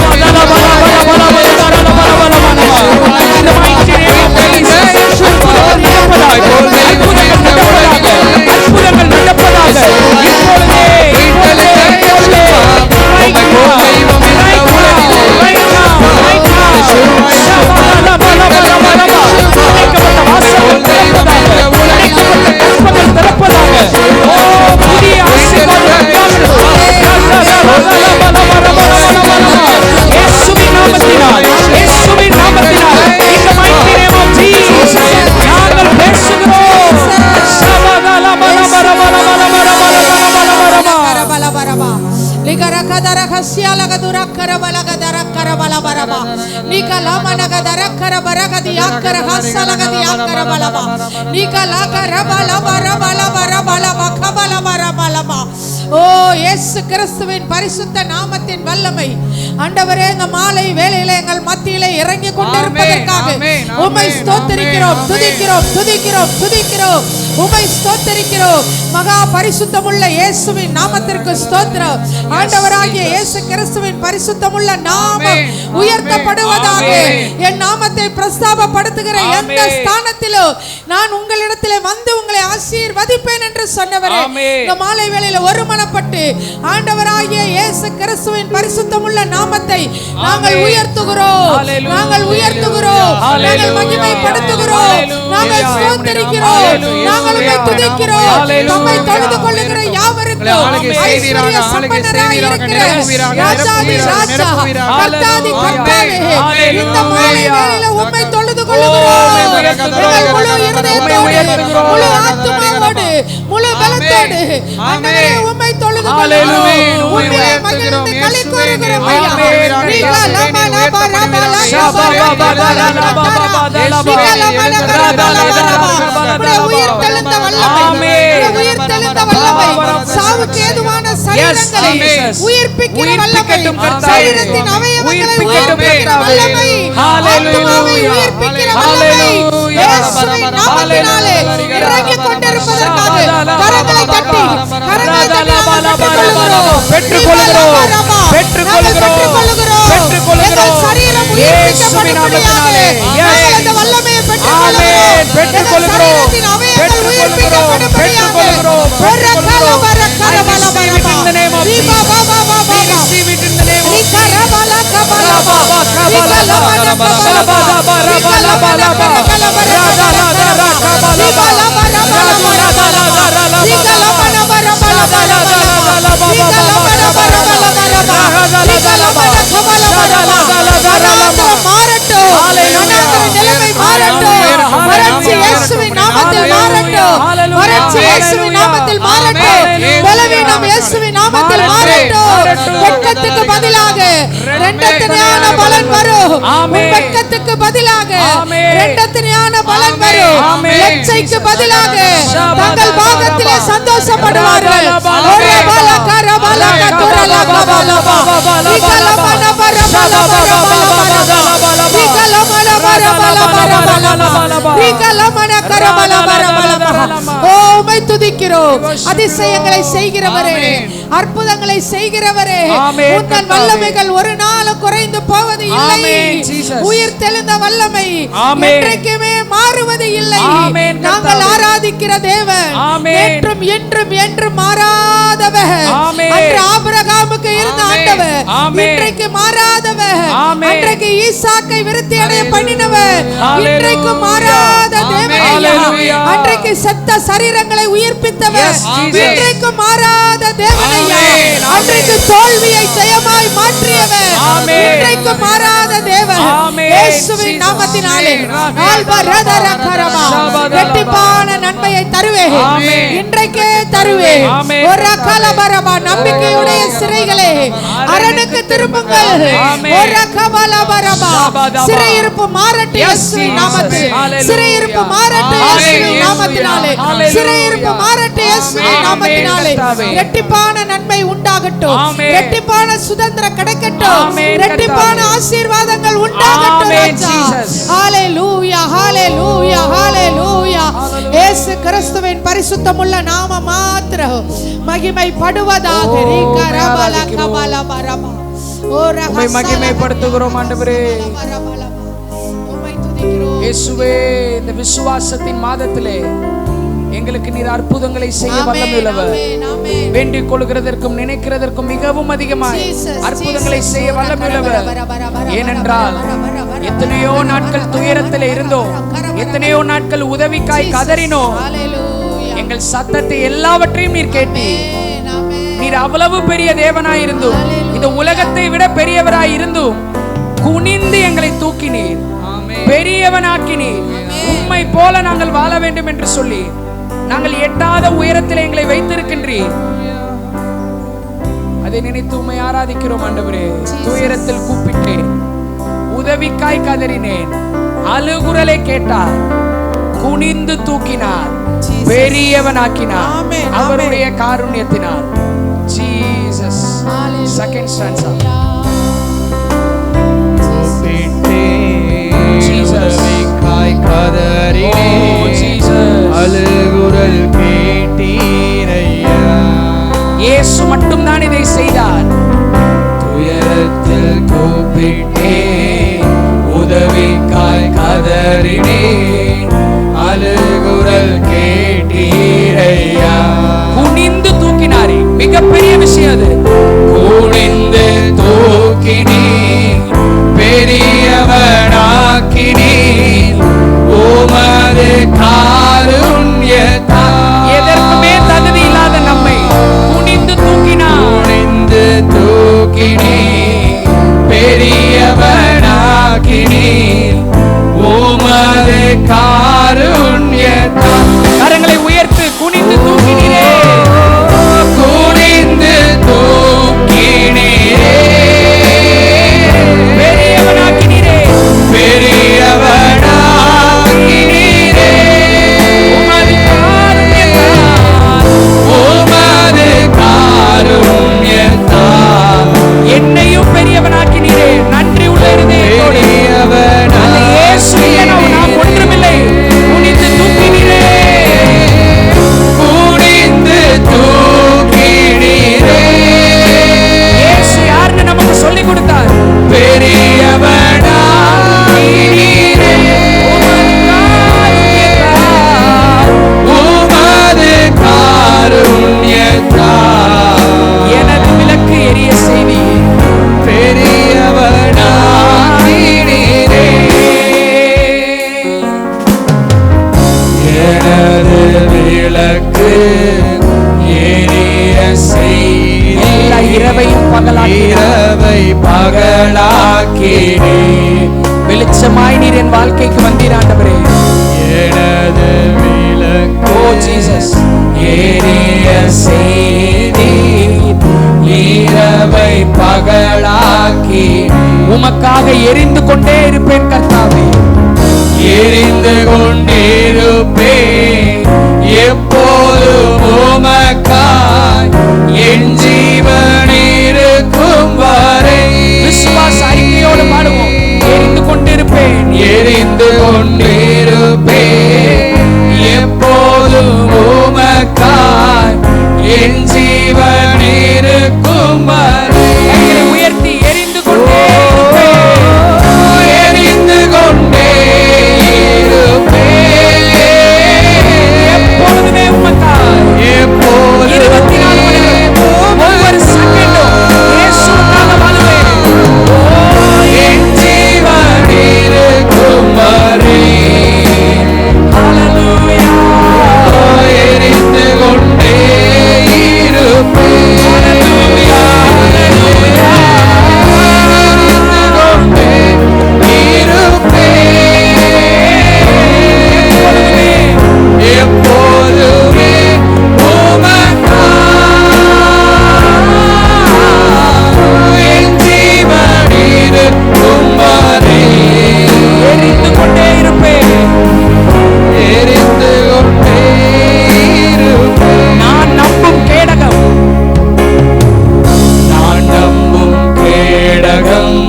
கிறிஸ்துவின் பரிசுத்த நாமத்தின் வல்லமை ஆண்டவரே இந்த மாலை வேளையிலே எங்கள் மத்தியிலே இறங்கி கொண்டிருப்பதற்காக உம்மை ஸ்தோத்திரிக்கிறோம் துதிக்கிறோம் துதிக்கிறோம் துதிக்கிறோம் உம்மை ஸ்தோத்திரிக்கிறோம் மகா பரிசுத்தமுள்ள இயேசுவின் நாமத்திற்கு ஸ்தோத்திரம் ஆண்டவராகிய இயேசு கிறிஸ்துவின் பரிசுத்தமுள்ள நாமம் உயர்த்தப்படுவதாக என் நாமத்தை பிரஸ்தாபப்படுத்துகிற எந்த ஸ்தானத்திலும் நான் உங்களிடத்திலே வந்து உங்களை ஆசீர்வதிப்பேன் என்று சொன்னவரே இந்த மாலை வேளையில ஒருமனப்பட்டு ஆண்டவராகிய இயேசு கிறிஸ்துவின் பரிசுத்தமுள்ள நாமத்தை நாங்கள் உயர்த்துகிறோம் நாங்கள் உயர்த்துகிறோம் நாங்கள் மகிமைப்படுத்துகிறோம் நாங்கள் ஸ்தோத்திரிக்கிறோம் நாங்கள் உம்மை துதிக்கிறோம் நம்மை தொழுது கொள்ளுகிற யாவருக்கும் ஐஸ்வர்ய சம்பன்னராய் இருக்கிற ராஜாதி ராஜா கர்த்தாதி கர்த்தாவே இந்த மாலை வேளையில உம்மை தொழுது கொள்ளுகிறோம் எங்கள் முழு இருதயத்தோடு முழு ஆத்துமாவோடு முழு பலத்தோடு ஆண்டவரே உம்மை தொழுது கொள்ளுகிறோம் உம்மை மகிழ்ந்து களி கூறுகிறோம் ஐயா உயிர்த்தெழுந்த வல்லமை உயிர்த்தெழுந்த வல்லமை சாவுக்கு ஏதுவான சரீரங்களை உயிர்ப்பிக்கிற வல்லமை சரீரத்தின் அவயவங்களை உயிர்ப்பிக்கிற வல்லமை ஆத்துமாவை உயிர்ப்பிக்கிற வல்லமை இயேசுவின் நாமத்தினாலே இறங்கிக் கொண்டிருப்பதற்காக கரங்களை தட்டி பெற்றுக்கொள்கிறோம் எங்கள் சரீரம் உயிர்ப்பிக்கப்படும்படியாக நாங்கள் அந்த வல்லமையை பெற்றுக்கொள்கிறோம் சரீரத்தின் அவயவங்கள் உயிர்ப்பிக்கப்படும்படியாக வெட்கத்துக்கு பதிலாக ரெண்டத்தனையான பலன் வரும் வெட்கத்துக்கு பதிலாக ரெண்டத்தனையான பலன் வரும் லட்சைக்கு பதிலாக தங்கள் பாகத்திலே சந்தோஷப்படுவார்கள் ஒரே பாலக ரபாலக துரலக பாலபா நிகலமன பரபா துதிக்கிறோம். அதிசயங்களை செய்கிறவரே, அற்புதங்களை செய்கிறவரே, உங்கள் வல்லமைகள் ஒரு நாளும் குறைந்து போவது இல்லை. உயிர் தெழுந்த வல்லமை என்றைக்குமே மாறுவது இல்லை. நாங்கள் ஆராதிக்கிற தேவன் என்றும் என்றும் என்றும் மாறாதவர். அன்று ஆபிரகாமுக்கு இருந்த ஆண்டவர் இன்றைக்கு மாறாதவர். அன்றைக்கு ஈசாக்கை விருத்தி அடைய பண்ணினவர் இன்றைக்கு மாறாத தேவன். அன்றைக்கு செத்த சரீரங்களை உயிர்ப்பித்தவர் இன்றைக்கு மாறாத தேவன். அன்றைக்கு தோல்வியை ஜெயமாய் மாற்றியவர் இன்றைக்கு மாறாத தேவன். இயேசுவின் நாமத்தினாலே இரட்டிப்பான நன்மையை தருவேன், இன்றைக்கே தருவேன். ஒரு கலபரபா நம்பிக்கையுடைய சிறைகளே அரணுக்கு திரும்புங்கள். ஒரு கபலபரபா சிறையிருப்பு மாறட்டும் இயேசுவின் நாமத்தில். சிறையிருப்பு மாறட்டும் இயேசுவின் நாமத்தினாலே. சிறையிருப்பு மாறட்டும் இயேசுவின் நாமத்தினாலே. இரட்டிப்பான நன்மை உண்டாகட்டும், இரட்டிப்பான சுதந்திரம் கிடைக்கட்டும், இரட்டிப்பான ஆசீர்வாதங்கள் உண்டாகட்டும். ஹalleluya ஹalleluya ஹalleluya. இயேசு கிறிஸ்துவின் பரிசுத்தமுள்ள நாமம் மாத்திரம் மகிமைப்படுவதாக. உம்மை மகிமைப்படுத்துகிறோம் ஆண்டவரே. இயேசுவே, இந்த விசுவாசத்தின் மாதத்திலே எங்களுக்கு நீர் அற்புதங்களை செய்ய வல்லமையுள்ளவர். வேண்டிக் கொள்கிறதற்கும் நினைக்கிறதற்கும் மிகவும் அதிகமாய் அற்புதங்களை செய்ய வல்லமையுள்ளவர். ஏனென்றால் எத்தனையோ நாட்கள் துயரத்தில் இருந்தோம், எத்தனையோ நாட்கள் உதவிக்காய் கதறினோம். எங்கள் சத்தத்தை எல்லாவற்றையும் நீர் கேட்டீர். நீர் அவ்வளவு பெரிய தேவனாய் இருந்தும், இந்த உலகத்தை விட பெரியவராய் இருந்தும் குனிந்து எங்களை தூக்கினீர், பெரியவனாக்கினீர். உம்மை போல நாங்கள் வாழ வேண்டும் என்று சொல்லி நாங்கள் எட்டாத உயரத்தில் எங்களை வைத்திருக்கின்றீர். அதை நினைத்து உம்மை ஆராதிக்கிறோம் ஆண்டவரே. துயரத்தில் கூப்பிட்டேன், உதவிக்காய் கதறினேன், அழுகுரலை கேட்டார், குனிந்து தூக்கினார், பெரியவனாக்கினார் அவருடைய காருண்யத்தினால். ஜீசஸ். Second stanza. அழுகுரல் கேட்டீரையா. இயேசு மட்டும் தான் இதை செய்தார். துயரத்தில் கூப்பிட்டேன், உதவிக்காய் கதறினேன், அழுகுரல் கேட்டீரையா. குனிந்து தூக்கினாரே, மிகப்பெரிய விஷயம் அது. குனிந்து தூக்கினீர், பெரியவனாக்கினீர், உமது காருண்யத்தால். எதற்குமே தகுதி இல்லாத நம்மை குனிந்து தூக்கினார். குனிந்து தூக்கினீர், பெரியவனாக்கினீர், உமது காருண்யத்தால். கரங்களை உயர்த்து குனிந்து தூக்கினீரே. குனிந்து தூக்கினீரே, பெரியவனாக்கினீரே, பெரியவனாக்கினீரே, உமது காருண்யத்தால். உமது காருண்யத்தால் என்னையும் பெரியவனாக்கினீரே. நன்றி உள்ள இருதயத்தோடு அந்த இயேசு நான் ஒன்றுமில்லை, குனிந்து தூக்கினீரே. குனிந்து தூக்கினீரே. இயேசு யாருன்னு நமக்கு சொல்லிக் கொடுத்தார். பெரியவனாக்கினீரே, உமது காருண்யத்தால் எனது விளக்கு எரிய செய்தி. பெரியவனாக்கினீரே. எனது விளக்கு எரிய செய்தி. எல்லா இரவையும் இரவை பகலாக்கினே. வெளிச்சமாய் நீர் என் வாழ்க்கைக்கு வந்தீர் ஆண்டவரே. எனது விளக்கு ஓ ஜீசஸ். எரிய செய்தி, இரவை பகலாக்கி உமக்காக எரிந்து கொண்டே இருப்பேன் கர்த்தாவே. எரிந்து கொண்டிருப்பேன் எப்போதும் உமக்காய், என் ஜீவன் இருக்கும் வரை. விசுவாச அறிக்கை கொண்டிருப்பே எப்போதும் உமக்காய் என் ஜீவன் இருக்கும் வரை. கைகளை உயர்த்தி எரிந்து கொண்டே எரிந்து கொண்டே இருப்பேன் எப்பொழுதுமே உமக்காய். எப்போதும் 24 மணி நேரம் ஒவ்வொரு செகண்டும் இயேசுவுக்காக வாழுவேன். என் ஜீவன் இருக்கும் வரை. ஹalleluya. எரிந்து கொண்டே இருப்பேன். ஹalleluya. எரிந்து கொண்டே இருப்பேன். எப்போதுமே உமக்காய் என் ஜீவன் இருக்கும் வரை. எரிந்து கொண்டே இருப்பேன். எரிந்து கொண்டே இருப்பேன். நான் நம்பும் கேடகம் நான் நம்பும் கேடகம்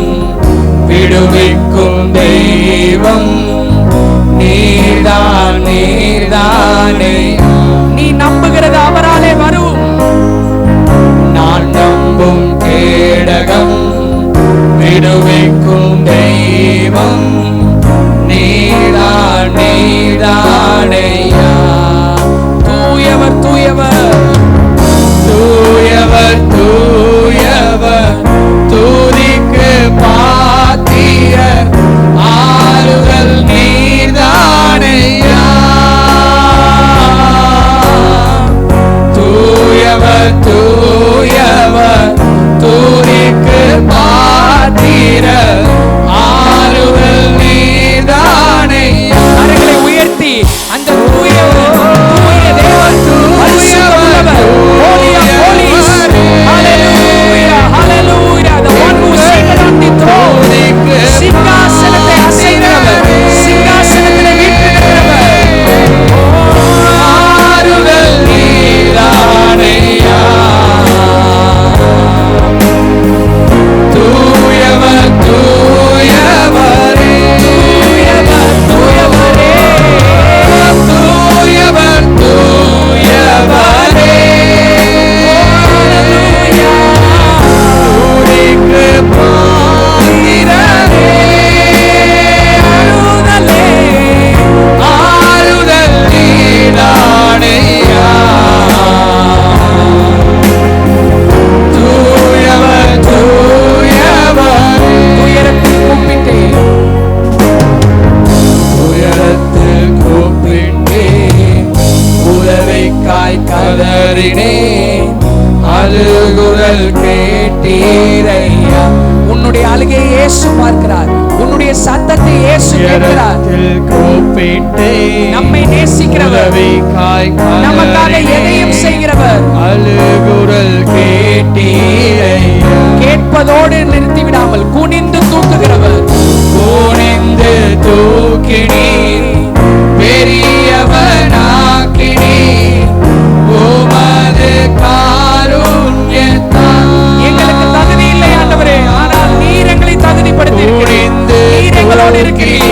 விடுவிக்கும் தெய்வம் நீதான் நீதானே. நீ நம்புகிறது அவராலே வரும். நான் நம்பும் கேடகம் விடுவிக்கும் தெய்வம் நீதான் நீதானையா. தூயவர் தூயவர் தூயவர் தூயவர் துதிக்கு பாத்திர ஆறுதல் நீதானையா. தூயவர் தூயவர் துதிக்கு பாத்திர ஆறுதல் நீதானையா. கரங்களை உயர்த்தி அந்த தூயவர் தூய தேவன் பரிசுத்தமுள்ளவர் holy of holies. Hallelujah, hallelujah. The one who seated on the throne. சிங்காசனத்தை அசைக்கிறவர், சிங்காசனத்திலே வீற்றிருக்கிறவர். ஆறுதல் நீதானையா. தூயவர் தூயவரே. தூயவர் தூயவரே. தூயவர் தூயவரே. துதிக்கு பாத்திரரே. ஆறுதல் நீதானையா. தூயவர் தூயவரே. உயரத்தில் கூப்பிட்டேன். உயரத்தில் கூப்பிட்டேன் உதவிக்காய் கதறினேன் அழுகுரல் கேட்டீரையா. உன்னுடைய அழுகையை இயேசு பார்க்கிறார். உன்னுடைய சத்தத்தை இயேசு கேட்கிறார். உயரத்தில் கூப்பிட்டேன் நம்மை நேசிக்கிறவர், உதவிக்காய் நமக்காக எதையும் செய்கிறவர். அழுகுரல் கேட்டீரையா. கேட்பதோடு நிறுத்தி விடாமல் குனிந்து தூக்குகிறவர். குனிந்து தூக்கினீர் பெரியவனாக்கினீர் உமது காருண்யத்தால். எங்களுக்கு தகுதி இல்லை ஆண்டவரே, ஆனால் நீர் எங்களை தகுதிப்படுத்தி குனிந்து நீர் எங்களோடு இருக்கிறீர்.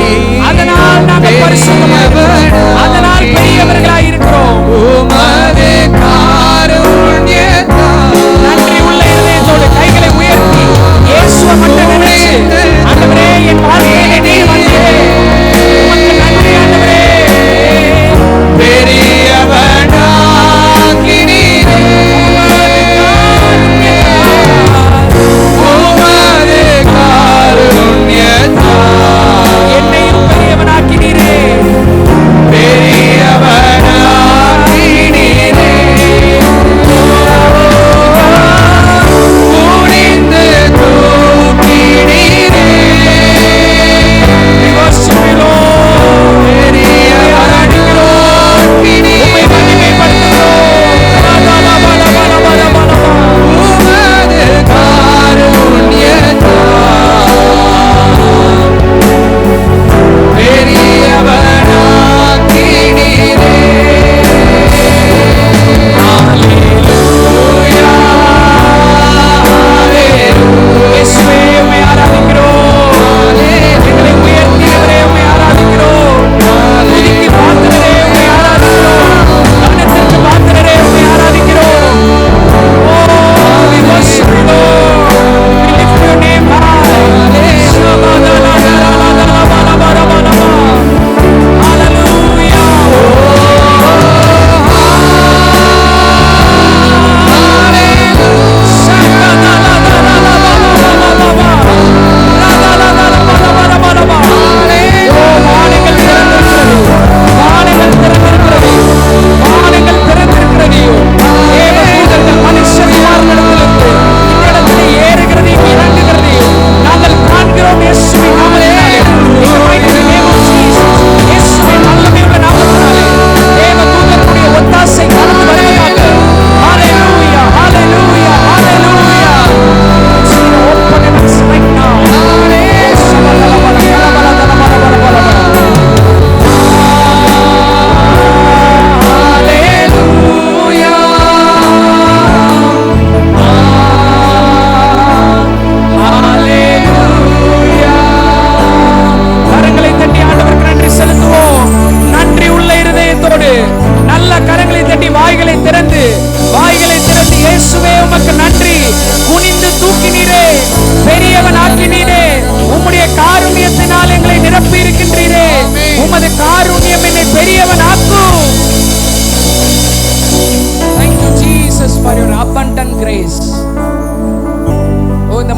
அதனால் நாங்கள் பரிசுத்தமாய் இருக்கிறோம். அதனால் பெரியவர்களாய் இருக்கிறோம். உமது காருண்யத்தால். நன்றி உள்ள இதயத்தோடு கைகளை உயர்த்தி இயேசு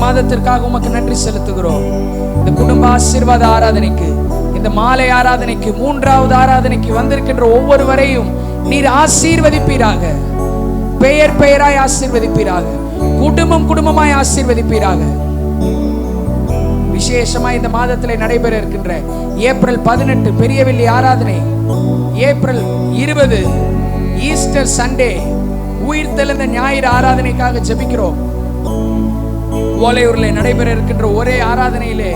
மாதத்திற்காக உமக்கு நன்றி செலுத்துகிறோம். இந்த குடும்ப ஆசீர்வாத ஆராதனைக்கு, இந்த மாலை ஆராதனைக்கு, மூன்றாவது ஆராதனைக்கு வந்திருக்கின்ற ஒவ்வொருவரையும் நீர் ஆசீர்வதிப்பீராக. பெயர் பெயராய் ஆசீர்வதிப்பீராக. குடும்பம் குடும்பமாய் ஆசீர்வதிப்பீராக. விசேஷமாய் இந்த மாதத்திலே நடைபெற இருக்கின்ற ஏப்ரல் 18 பெரிய வெள்ளி ஆராதனை, ஏப்ரல் 20 ஈஸ்டர் சண்டே உயிர்த்தெழுந்த ஞாயிறு ஆராதனைக்காக ஜெபிக்கிறோம். ஓலையூரில் நடைபெற இருக்கின்ற ஒரே ஆராதனையிலே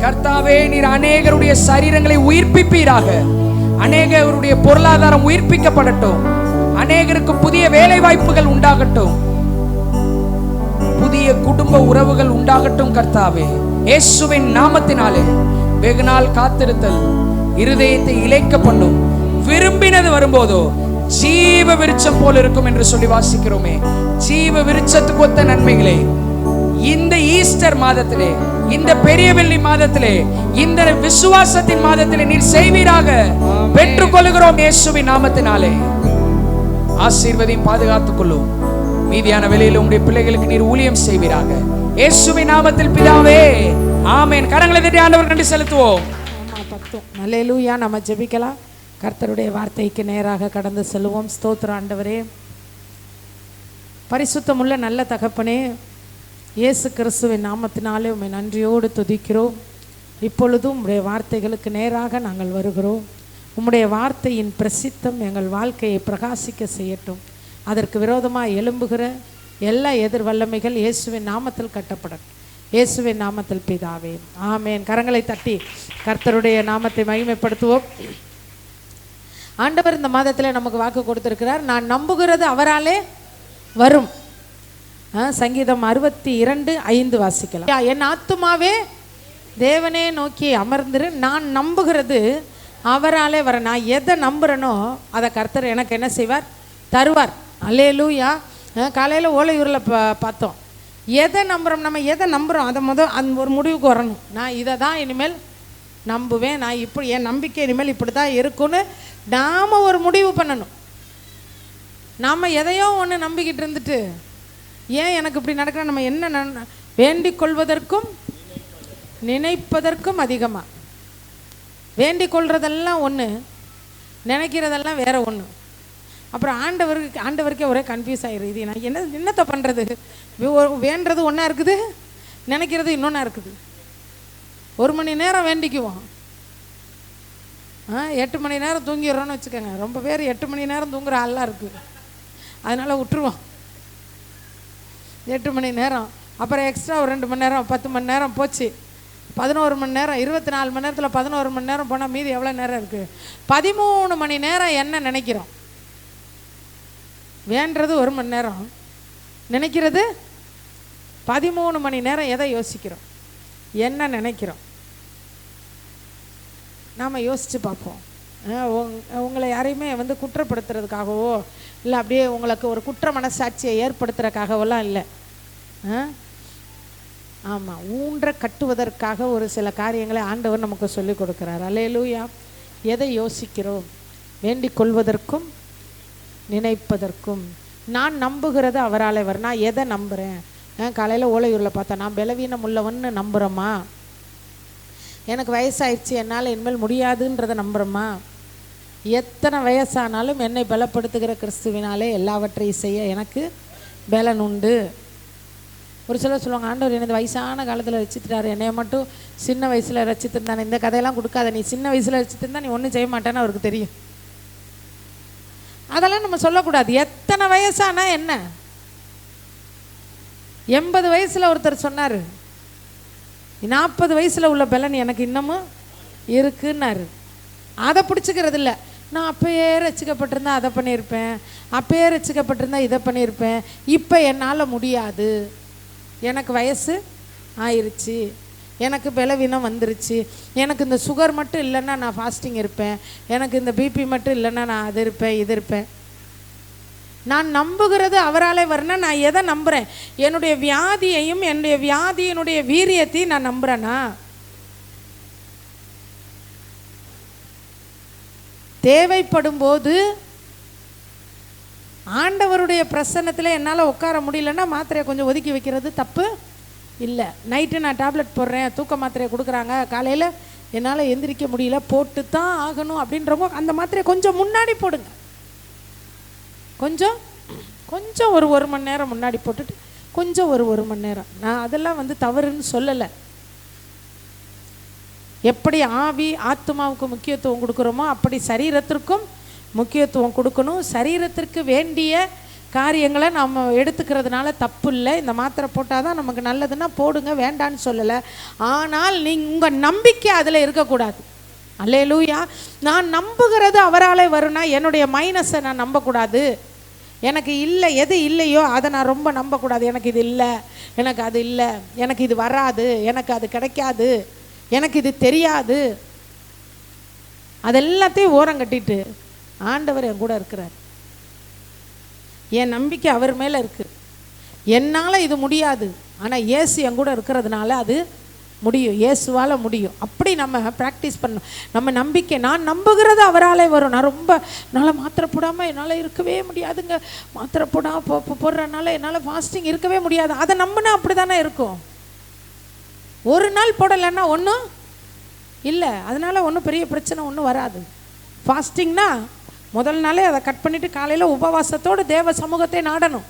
கர்த்தாவே நீர் அநேகருடைய சரீரங்களை உயிர்ப்பிப்பீராக. அநேகருடைய பொருளாதாரம் உயிர்ப்பிக்கப்படட்டும். அநேகருக்கு புதிய வேலை வாய்ப்புகள் உண்டாகட்டும். புதிய குடும்ப உறவுகள் உண்டாகட்டும். கர்த்தாவே இயேசுவின் நாமத்தினாலே வெகு நாள் காத்திருத்தல் இருதயத்தை இளைக்க பண்ணும். விரும்பினது வரும்போதோ ஜீவ விருட்சம் போல இருக்கும் என்று சொல்லி வாசிக்கிறோமே. ஜீவ விருட்சத்துக்கு ஒத்த நன்மைகளை இந்த ஈஸ்டர் மாதத்திலே, இந்த பெரிய வெள்ளி மாதத்திலே, இந்த விசுவாசத்தின் மாதத்திலே நீர் செய்வீராக. பெற்றுக் கொள்கிறோம் இயேசுவின் நாமத்தினாலே. ஆசீர்வதியும் பாதுகாத்துக் கொள்ளும். மீதியான வேளையில் உங்களுடைய பிள்ளைகளுக்கு நீர் ஊழியம் செய்வீராக. இயேசுவின் நாமத்தில் பிதாவே, ஆமென். கரங்களை தட்டி ஆண்டவருக்கு நன்றி செலுத்துவோம். அல்லேலூயா. நம்ம ஜெபிக்கலாம். கர்த்தருடைய வார்த்தைக்கு நேராக கடந்து செல்வோம். ஸ்தோத்திர ஆண்டவரே, பரிசுத்தமுள்ள நல்ல தகப்பனே, இயேசு கிறிஸ்துவின் நாமத்தினாலே உம்மை நன்றியோடு துதிக்கிறோம். இப்பொழுதும் உம்முடைய வார்த்தைகளுக்கு நேராக நாங்கள் வருகிறோம். உம்முடைய வார்த்தையின் பிரசித்தம் எங்கள் வாழ்க்கையை பிரகாசிக்க செய்யட்டும். அதற்கு விரோதமாக எழும்புகிற எல்லா எதிர் வல்லமைகள் இயேசுவின் நாமத்தில் கட்டப்படட்டும். இயேசுவின் நாமத்தில் பிதாவே, ஆமென். கரங்களை தட்டி கர்த்தருடைய நாமத்தை மகிமைப்படுத்துவோம். ஆண்டவர் இந்த மாதத்தில் நமக்கு வாக்கு கொடுத்திருக்கிறார். நான் நம்புகிறது அவராலே வரும். சங்கீதம் 62:5 வாசிக்கலாம். என் ஆத்துமாவே தேவனே நோக்கி அமர்ந்திரு, நான் நம்புகிறது அவராலே வர. நான் எதை நம்புகிறேனோ அதை கர்த்தர் எனக்கு என்ன செய்வார்? தருவார். அல்லேலூயா. காலையில் ஓலையூரில் பார்த்தோம். எதை நம்புகிறோம், நம்ம எதை நம்புகிறோம் அதை அந்த ஒரு முடிவுக்கு வரணும். நான் இதை தான் இனிமேல் நம்புவேன், நான் இப்படி என் நம்பிக்கை இனிமேல் இப்படி தான் இருக்குன்னு நாம் ஒரு முடிவு பண்ணணும். நாம் எதையோ ஒன்று நம்பிக்கிட்டு இருந்துட்டு ஏன் எனக்கு இப்படி நடக்கிற, நம்ம என்ன வேண்டிக் கொள்வதற்கும் நினைப்பதற்கும் அதிகமாக. வேண்டிக் கொள்றதெல்லாம் ஒன்று, நினைக்கிறதெல்லாம் வேற ஒன்று. அப்புறம் ஆண்டவருக்கே ஒரே கன்ஃபியூஸ் ஆகிடுது. இது நான் என்னத்தை பண்ணுறது? வேண்டுறது ஒன்றா இருக்குது, நினைக்கிறது இன்னொன்றா இருக்குது. 1 மணி நேரம் வேண்டிக்குவோம், 8 மணி நேரம் தூங்கிடுறோன்னு வச்சுக்கோங்க. ரொம்ப பேர் 8 மணி நேரம் தூங்குற ஆள்லாம் இருக்குது. அதனால் விட்டுருவோம் 8 மணி நேரம். அப்புறம் எக்ஸ்ட்ரா ஒரு 2 மணி நேரம், 10 மணி நேரம் போச்சு. 11 மணி நேரம். 24 மணி நேரத்தில் 11 மணி நேரம் போனால் மீதி எவ்வளோ நேரம் இருக்குது? 13 மணி நேரம் என்ன நினைக்கிறோம்? வேண்டுறது 1 மணி நேரம், நினைக்கிறது 13 மணி நேரம். எதை யோசிக்கிறோம், என்ன நினைக்கிறோம்? நாம் யோசித்து பார்ப்போம். உங்களை யாரையுமே குற்றப்படுத்துறதுக்காகவோ இல்லை அப்படியே உங்களுக்கு ஒரு குற்ற மனசாட்சியை ஏற்படுத்துறதுக்காகவெல்லாம் இல்லை. ஆமாம், ஊன்ற கட்டுவதற்காக ஒரு சில காரியங்களை ஆண்டவர் நமக்கு சொல்லிக் கொடுக்குறார். அல்லேலூயா. எதை யோசிக்கிறோம்? வேண்டிக் கொள்வதற்கும் நினைப்பதற்கும். நான் நம்புகிறது அவராலே வர. நான் எதை நம்புகிறேன்? காலையில் ஓலையூரில் பார்த்தா நான் பலவீனம் உள்ளவன்னு நம்புகிறோமா? எனக்கு வயசாயிடுச்சு, என்னால் இனிமேல் முடியாதுன்றதை நம்புகிறோமா? எத்தனை வயசானாலும் என்னை பலப்படுத்துகிற கிறிஸ்துவினாலே எல்லாவற்றையும் செய்ய எனக்கு பலன் உண்டு. ஒரு சிலர் சொல்லுவாங்க, ஆண்டவர் எனது வயசான காலத்தில் ரசித்துட்டாரு, என்னைய மட்டும் சின்ன வயசில் ரசித்திருந்தானே. இந்த கதையெல்லாம் கொடுக்காத, நீ சின்ன வயசில் ரசித்திருந்தா நீ ஒன்றும் செய்ய மாட்டேன்னு அவருக்கு தெரியும். அதெல்லாம் நம்ம சொல்லக்கூடாது. எத்தனை வயசானா என்ன? 80 வயசில் ஒருத்தர் சொன்னார், 40 வயசில் உள்ள பலன் எனக்கு இன்னமும் இருக்குன்னாரு. அதை பிடிச்சிக்கிறது இல்லை. நான் அப்பயே ரசிக்கப்பட்டிருந்தா அதை பண்ணியிருப்பேன், அப்பயே ரசிக்கப்பட்டிருந்தா இதை பண்ணியிருப்பேன், இப்போ என்னால் முடியாது, எனக்கு வயசு ஆயிடுச்சு, எனக்கு பலவீனம் வந்துருச்சு, எனக்கு இந்த சுகர் மட்டும் இல்லைன்னா நான் ஃபாஸ்டிங் இருப்பேன், எனக்கு இந்த பிபி மட்டும் இல்லைன்னா நான் அது இருப்பேன் இது இருப்பேன். நான் நம்புகிறது அவராலே வரணும். நான் எதை நம்புகிறேன்? என்னுடைய வியாதியையும் என்னுடைய வியாதியினுடைய வீரியத்தையும் நான் நம்புகிறேன்னா? தேவைப்படும் போது ஆண்டவருடைய பிரசன்னத்தில் என்னால் உட்கார முடியலன்னா மாத்திரையை கொஞ்சம் ஒதுக்கி வைக்கிறது தப்பு இல்லை. நைட்டு நான் டேப்லெட் போடுறேன், தூக்க மாத்திரையை கொடுக்குறாங்க, காலையில் என்னால் எந்திரிக்க முடியல, போட்டு தான் ஆகணும் அப்படின்றவங்க அந்த மாத்திரையை கொஞ்சம் முன்னாடி போடுங்க. கொஞ்சம் ஒரு மணி நேரம் முன்னாடி போட்டுட்டு கொஞ்சம் ஒரு மணி நேரம். நான் அதெல்லாம் தவறுன்னு சொல்லலை. எப்படி ஆத்மாவுக்கு முக்கியத்துவம் கொடுக்குறோமோ அப்படி சரீரத்திற்கும் முக்கியத்துவம் கொடுக்கணும். சரீரத்திற்கு வேண்டிய காரியங்களை நம்ம எடுத்துக்கிறதுனால தப்பு இல்லை. இந்த மாத்திரை போட்டால் தான் நமக்கு நல்லதுன்னா போடுங்க, வேண்டான்னு சொல்லலை. ஆனால் உங்கள் நம்பிக்கை அதில் இருக்கக்கூடாது. அல்லேலூயா. நான் நம்புகிறது அவராலே வரும்னா என்னுடைய மைனஸை நான் நம்பக்கூடாது. எனக்கு இல்லை, எது இல்லையோ அதை நான் ரொம்ப நம்பக்கூடாது. எனக்கு இது இல்லை, எனக்கு அது இல்லை, எனக்கு இது வராது, எனக்கு அது கிடைக்காது, எனக்கு இது தெரியாது, அதெல்லாத்தையும் ஓரம் கட்டிட்டு ஆண்டவர் என் கூட இருக்கிறார். என் நம்பிக்கை அவர் மேலே இருக்குது. என்னால் இது முடியாது, ஆனால் இயேசு என் கூட இருக்கிறதுனால அது முடியும், இயேசுவால் முடியும். அப்படி நம்ம ப்ராக்டிஸ் பண்ணணும். நம்ம நம்பிக்கை, நான் நம்புகிறது அவராலே வரும். நான் ரொம்ப என்னால் மாத்திரை போடாமல் என்னால் இருக்கவே முடியாதுங்க, மாத்திரை போடுறதுனால என்னால் ஃபாஸ்டிங் இருக்கவே முடியாது, அதை நம்பினா அப்படி தானே இருக்கும். ஒரு நாள் போடலைன்னா ஒன்றும் இல்லை, அதனால் ஒன்றும் பெரிய பிரச்சனை ஒன்றும் வராது. ஃபாஸ்டிங்னா முதல் நாளே அதை கட் பண்ணிவிட்டு காலையில் உபவாசத்தோடு தேவ சமூகத்தை நாடணும்.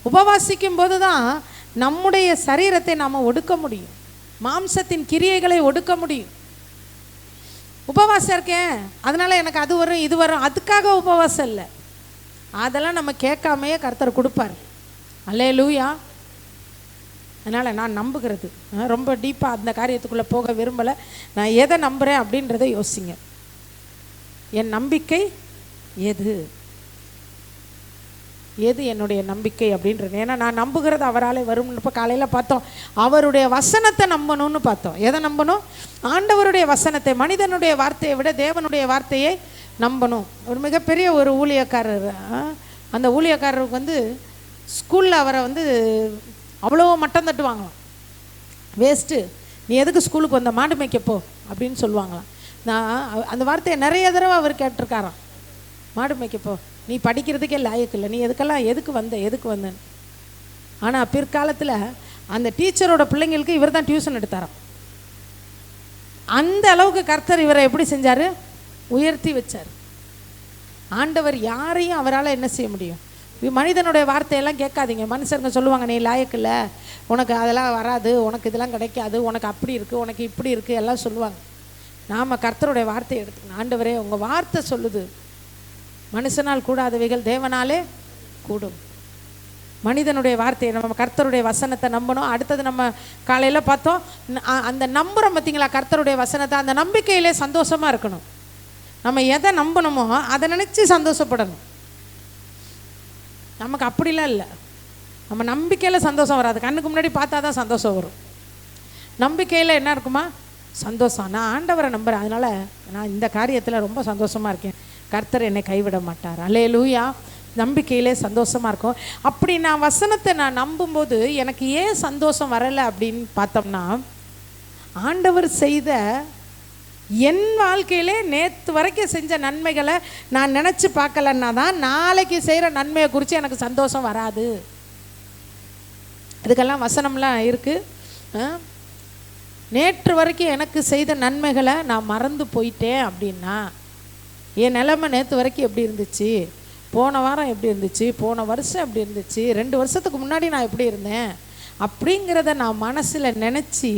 உபவாசிக்கும் போது தான் நம்முடைய சரீரத்தை நாம் ஒடுக்க முடியும், மாம்சத்தின் கிரியைகளை ஒடுக்க முடியும். உபவாசம் இருக்கேன் அதனால் எனக்கு அது வரும் இது வரும், அதுக்காக உபவாசம் இல்லை. அதெல்லாம் நம்ம கேட்காமையே கர்த்தர் கொடுப்பார். அல்லேலூயா. அதனால் நான் நம்புகிறது, ரொம்ப டீப்பாக அந்த காரியத்துக்குள்ளே போக விரும்பலை. நான் எதை நம்புகிறேன் அப்படின்றத யோசிங்க. என் நம்பிக்கை எது என்னுடைய நம்பிக்கை அப்படின்றது. ஏன்னா நான் நம்புகிறது அவராலே வரும்னு இப்போ காலையில் பார்த்தோம். அவருடைய வசனத்தை நம்பணும்னு பார்த்தோம். எதை நம்பணும்? ஆண்டவருடைய வசனத்தை. மனிதனுடைய வார்த்தையை விட தேவனுடைய வார்த்தையை நம்பணும். ஒரு மிகப்பெரிய ஒரு ஊழியக்காரர், அந்த ஊழியக்காரருக்கு ஸ்கூலில் அவரை அவ்வளோ மட்டம் தட்டுவாங்களாம். வேஸ்ட்டு, நீ எதுக்கு ஸ்கூலுக்கு வந்த, மாடு மேய்க்கப்போ அப்படின்னு சொல்லுவாங்களாம். நான் அந்த வார்த்தையை நிறைய தடவை அவர் கேட்டிருக்காராம். மாடு மேய்க்கப்போ, நீ படிக்கிறதுக்கே லாயக்கு இல்லை, நீ எதுக்கு வந்தேன்னு. ஆனால் பிற்காலத்தில் அந்த டீச்சரோட பிள்ளைங்களுக்கு இவர் தான் டியூஷன் எடுத்தாராம். அந்த அளவுக்கு கர்த்தர் இவரை எப்படி செஞ்சார்? உயர்த்தி வச்சார். ஆண்டவர் யாரையும் அவரால் என்ன செய்ய முடியும்? மனிதனுடைய வார்த்தையெல்லாம் கேட்காதீங்க. மனுஷருங்க சொல்லுவாங்க, நீ லாயக்கில்லை, உனக்கு அதெல்லாம் வராது, உனக்கு இதெல்லாம் கிடைக்காது, உனக்கு அப்படி இருக்குது, உனக்கு இப்படி இருக்குது எல்லாம் சொல்லுவாங்க. நாம் கர்த்தருடைய வார்த்தையை எடுத்துக்கணும். ஆண்டவரே உங்கள் வார்த்தை சொல்லுது, மனுஷனால் கூடாதவைகள் தேவனாலே கூடும். மனிதனுடைய வார்த்தையை நம்ம கர்த்தருடைய வசனத்தை நம்பணும். அடுத்தது நம்ம காலையில் பார்த்தோம், அந்த நம்புகிறோம் பார்த்தீங்களா கர்த்தருடைய வசனத்தை, அந்த நம்பிக்கையிலே சந்தோஷமாக இருக்கணும். நம்ம எதை நம்பணுமோ அதை நினச்சி சந்தோஷப்படணும். நமக்கு அப்படிலாம் இல்லை. நம்ம நம்பிக்கையில் சந்தோஷம் வராது, கண்ணுக்கு முன்னாடி பார்த்தா தான் சந்தோஷம் வரும். நம்பிக்கையில் என்ன இருக்குமா? சந்தோஷம். நான் ஆண்டவரை நம்புகிறேன், அதனால் நான் இந்த காரியத்தில் ரொம்ப சந்தோஷமாக இருக்கேன், கர்த்தர் என்னை கைவிட மாட்டார். அல்லேலூயா. நம்பிக்கையிலே சந்தோஷமாக இருக்கும். அப்படி நான் வசனத்தை நான் நம்பும்போது எனக்கு ஏன் சந்தோஷம் வரலை அப்படின்னு பார்த்தோம்னா, ஆண்டவர் செய்த என் வாழ்க்கையிலே நேற்று வரைக்கும் செஞ்ச நன்மைகளை நான் நினச்சி பார்க்கலன்னா தான் நாளைக்கு செய்கிற நன்மையை குறித்து எனக்கு சந்தோஷம் வராது. இதுக்கெல்லாம் வசனம்லாம் இருக்குது. நேற்று வரைக்கும் எனக்கு செய்த நன்மைகளை நான் மறந்து போயிட்டேன் அப்படின்னா, என் நிலைமை நேற்று வரைக்கும் எப்படி இருந்துச்சு, போன வாரம் எப்படி இருந்துச்சு, போன வருஷம் எப்படி இருந்துச்சு, 2 வருஷத்துக்கு முன்னாடி நான் எப்படி இருந்தேன் அப்படிங்கிறத நான் மனசில் நினச்சி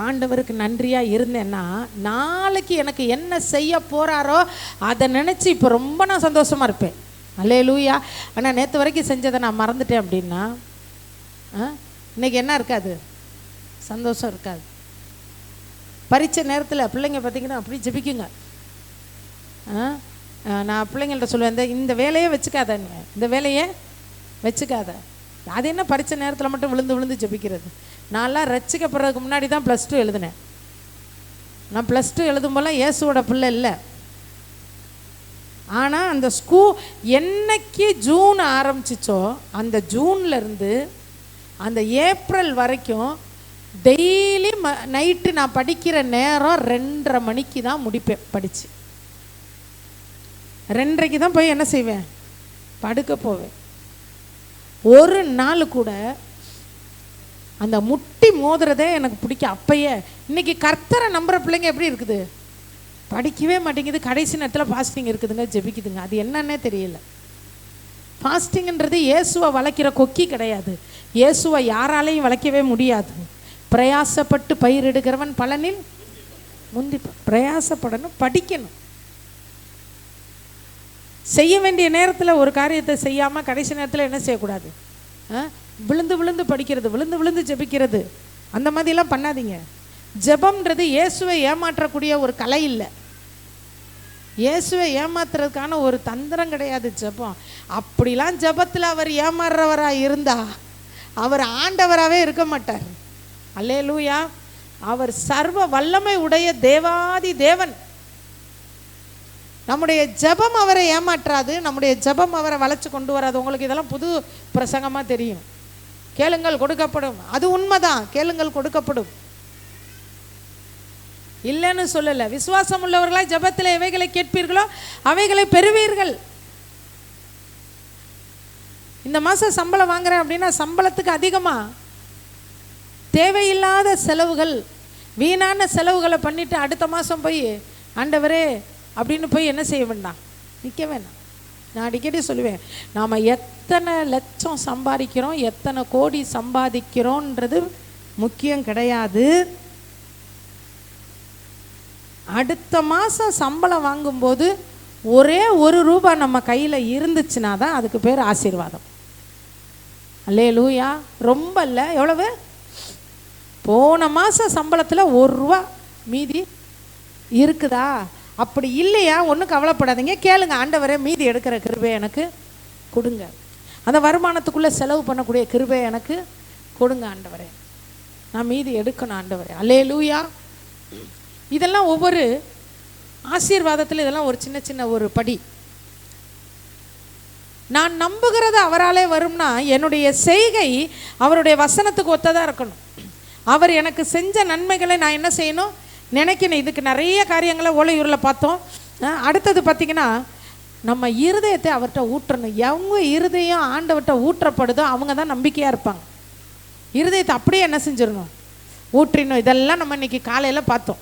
ஆண்டவருக்கு நன்றியாக இருந்தேன்னா, நாளைக்கு எனக்கு என்ன செய்ய போகிறாரோ அதை நினச்சி இப்போ ரொம்ப நான் சந்தோஷமாக இருப்பேன். அல்லேலூயா. ஆனால் நேற்று வரைக்கும் செஞ்சதை நான் மறந்துட்டேன் அப்படின்னா இன்றைக்கி என்ன இருக்காது? சந்தோஷம் இருக்காது. பரீட்சை நேரத்தில் பிள்ளைங்க பார்த்திங்கன்னா அப்படி ஜெபிக்குங்க. நான் பிள்ளைங்கள்ட்ட சொல்லுவேன், இந்த வேலையே வச்சுக்காதங்க, இந்த வேலையே வச்சுக்காத. அது என்ன பரீட்சை நேரத்தில் மட்டும் விழுந்து விழுந்து ஜெபிக்கிறது? நான்லாம் ரட்சிக்கப்படுறதுக்கு முன்னாடி தான் +2 எழுதினேன். நான் +2 எழுதும்போதெல்லாம் இயேசுவோட பிள்ளை இல்லை. ஆனால் அந்த என்னைக்கு ஜூன் ஆரம்பிச்சிச்சோ அந்த ஜூன்லேருந்து அந்த ஏப்ரல் வரைக்கும் டெய்லி நைட்டு நான் படிக்கிற நேரம் 2:30 மணிக்கு தான் முடிப்பேன். படித்து 2:30க்கு தான் போய் என்ன செய்வேன்? படுக்க போவேன். ஒரு நாள் கூட அந்த முட்டி மோதுறதே எனக்கு பிடிக்கும். அப்பயே இன்னைக்கு கர்த்தரை நம்புற பிள்ளைங்க எப்படி இருக்குது? படிக்கவே மாட்டேங்குது, கடைசி நேரத்தில் ஃபாஸ்டிங் இருக்குதுங்க, ஜெபிக்குதுங்க. அது என்னன்னே தெரியல. ஃபாஸ்டிங்ன்றது இயேசுவை வளைக்கிற கொக்கி கிடையாது. இயேசுவை யாராலையும் வளைக்கவே முடியாது. பிரயாசப்பட்டு பயிரெடுக்கிறவன் பலனில் முந்தி. பிரயாசப்படணும், படிக்கணும். செய்ய வேண்டிய நேரத்தில் ஒரு காரியத்தை செய்யாமல் கடைசி நேரத்தில் என்ன செய்யக்கூடாது? விழுந்து விழுந்து படிக்கிறது, விழுந்து விழுந்து ஜெபிக்கிறது, அந்த மாதிரிலாம் பண்ணாதீங்க. ஜெபம்ன்றது இயேசுவை ஏமாற்றக்கூடிய ஒரு கலை இல்லை. இயேசுவை ஏமாத்துறதுக்கான ஒரு தந்திரம் கிடையாது ஜெபம். அப்படிலாம் ஜெபத்தில் அவர் ஏமாறுறவராக இருந்தா அவர் ஆண்டவராகவே இருக்க மாட்டார். அல்லேலூயா. அவர் சர்வ வல்லமை உடைய தேவாதி தேவன். நம்முடைய ஜெபம் அவரை ஏமாற்றாது, நம்முடைய ஜெபம் அவரை வளைச்சு கொண்டு வராது. உங்களுக்கு இதெல்லாம் புது பிரசங்கமாக தெரியும். கேளுங்கள் கொடுக்கப்படும், அது உண்மைதான். கேளுங்கள் கொடுக்கப்படும், இல்லைன்னு சொல்லலை. விசுவாசம் உள்ளவர்களாய் ஜெபத்தில் எவைகளை கேட்பீர்களோ அவைகளை பெறுவீர்கள். இந்த மாதம் சம்பளம் வாங்குறேன் அப்படின்னா சம்பளத்துக்கு அதிகமாக தேவையில்லாத செலவுகள், வீணான செலவுகளை பண்ணிவிட்டு அடுத்த மாதம் போய் ஆண்டவரே அப்படின்னு போய் என்ன செய்ய வேண்டாம், நிற்க வேண்டாம். நான் அடிக்கடி சொல்லுவேன், நாம் எத்தனை லட்சம் சம்பாதிக்கிறோம், எத்தனை கோடி சம்பாதிக்கிறோன்றது முக்கியம் கிடையாது. அடுத்த மாதம் சம்பளம் வாங்கும்போது ஒரே ₹1 நம்ம கையில் இருந்துச்சுன்னா தான் அதுக்கு பேர் ஆசீர்வாதம். அல்லேலூயா. ரொம்ப இல்லை, எவ்வளவு? போன மாதம் சம்பளத்தில் ₹1 மீதி இருக்குதா? அப்படி இல்லையா, ஒன்றும் கவலைப்படாதீங்க, கேளுங்க. ஆண்டவரே மீதி எடுக்கிற கிருபை எனக்கு கொடுங்க, அந்த வருமானத்துக்குள்ளே செலவு பண்ணக்கூடிய கிருபை எனக்கு கொடுங்க ஆண்டவரே, நான் மீதி எடுக்கணும் ஆண்டவரே. அல்லேலூயா. இதெல்லாம் ஒவ்வொரு ஆசீர்வாதத்தில் இதெல்லாம் ஒரு சின்ன சின்ன ஒரு படி. நான் நம்புகிறது அவராலே வரும்னா என்னுடைய செய்கை அவருடைய வசனத்துக்கு ஒத்ததாக இருக்கணும். அவர் எனக்கு செஞ்ச நன்மைகளை நான் என்ன செய்யணும், நினைக்கணும். இதுக்கு நிறைய காரியங்களை ஓலையூரில் பார்த்தோம். அடுத்தது பார்த்திங்கன்னா, நம்ம இருதயத்தை அவர்கிட்ட ஊற்றணும். எவங்க இருதயம் ஆண்டவர்கிட்ட ஊற்றப்படுதோ அவங்க தான் நம்பிக்கையாக இருப்பாங்க. இருதயத்தை அப்படியே என்ன செஞ்சிடணும், ஊற்றிடணும். இதெல்லாம் நம்ம இன்றைக்கி காலையில் பார்த்தோம்.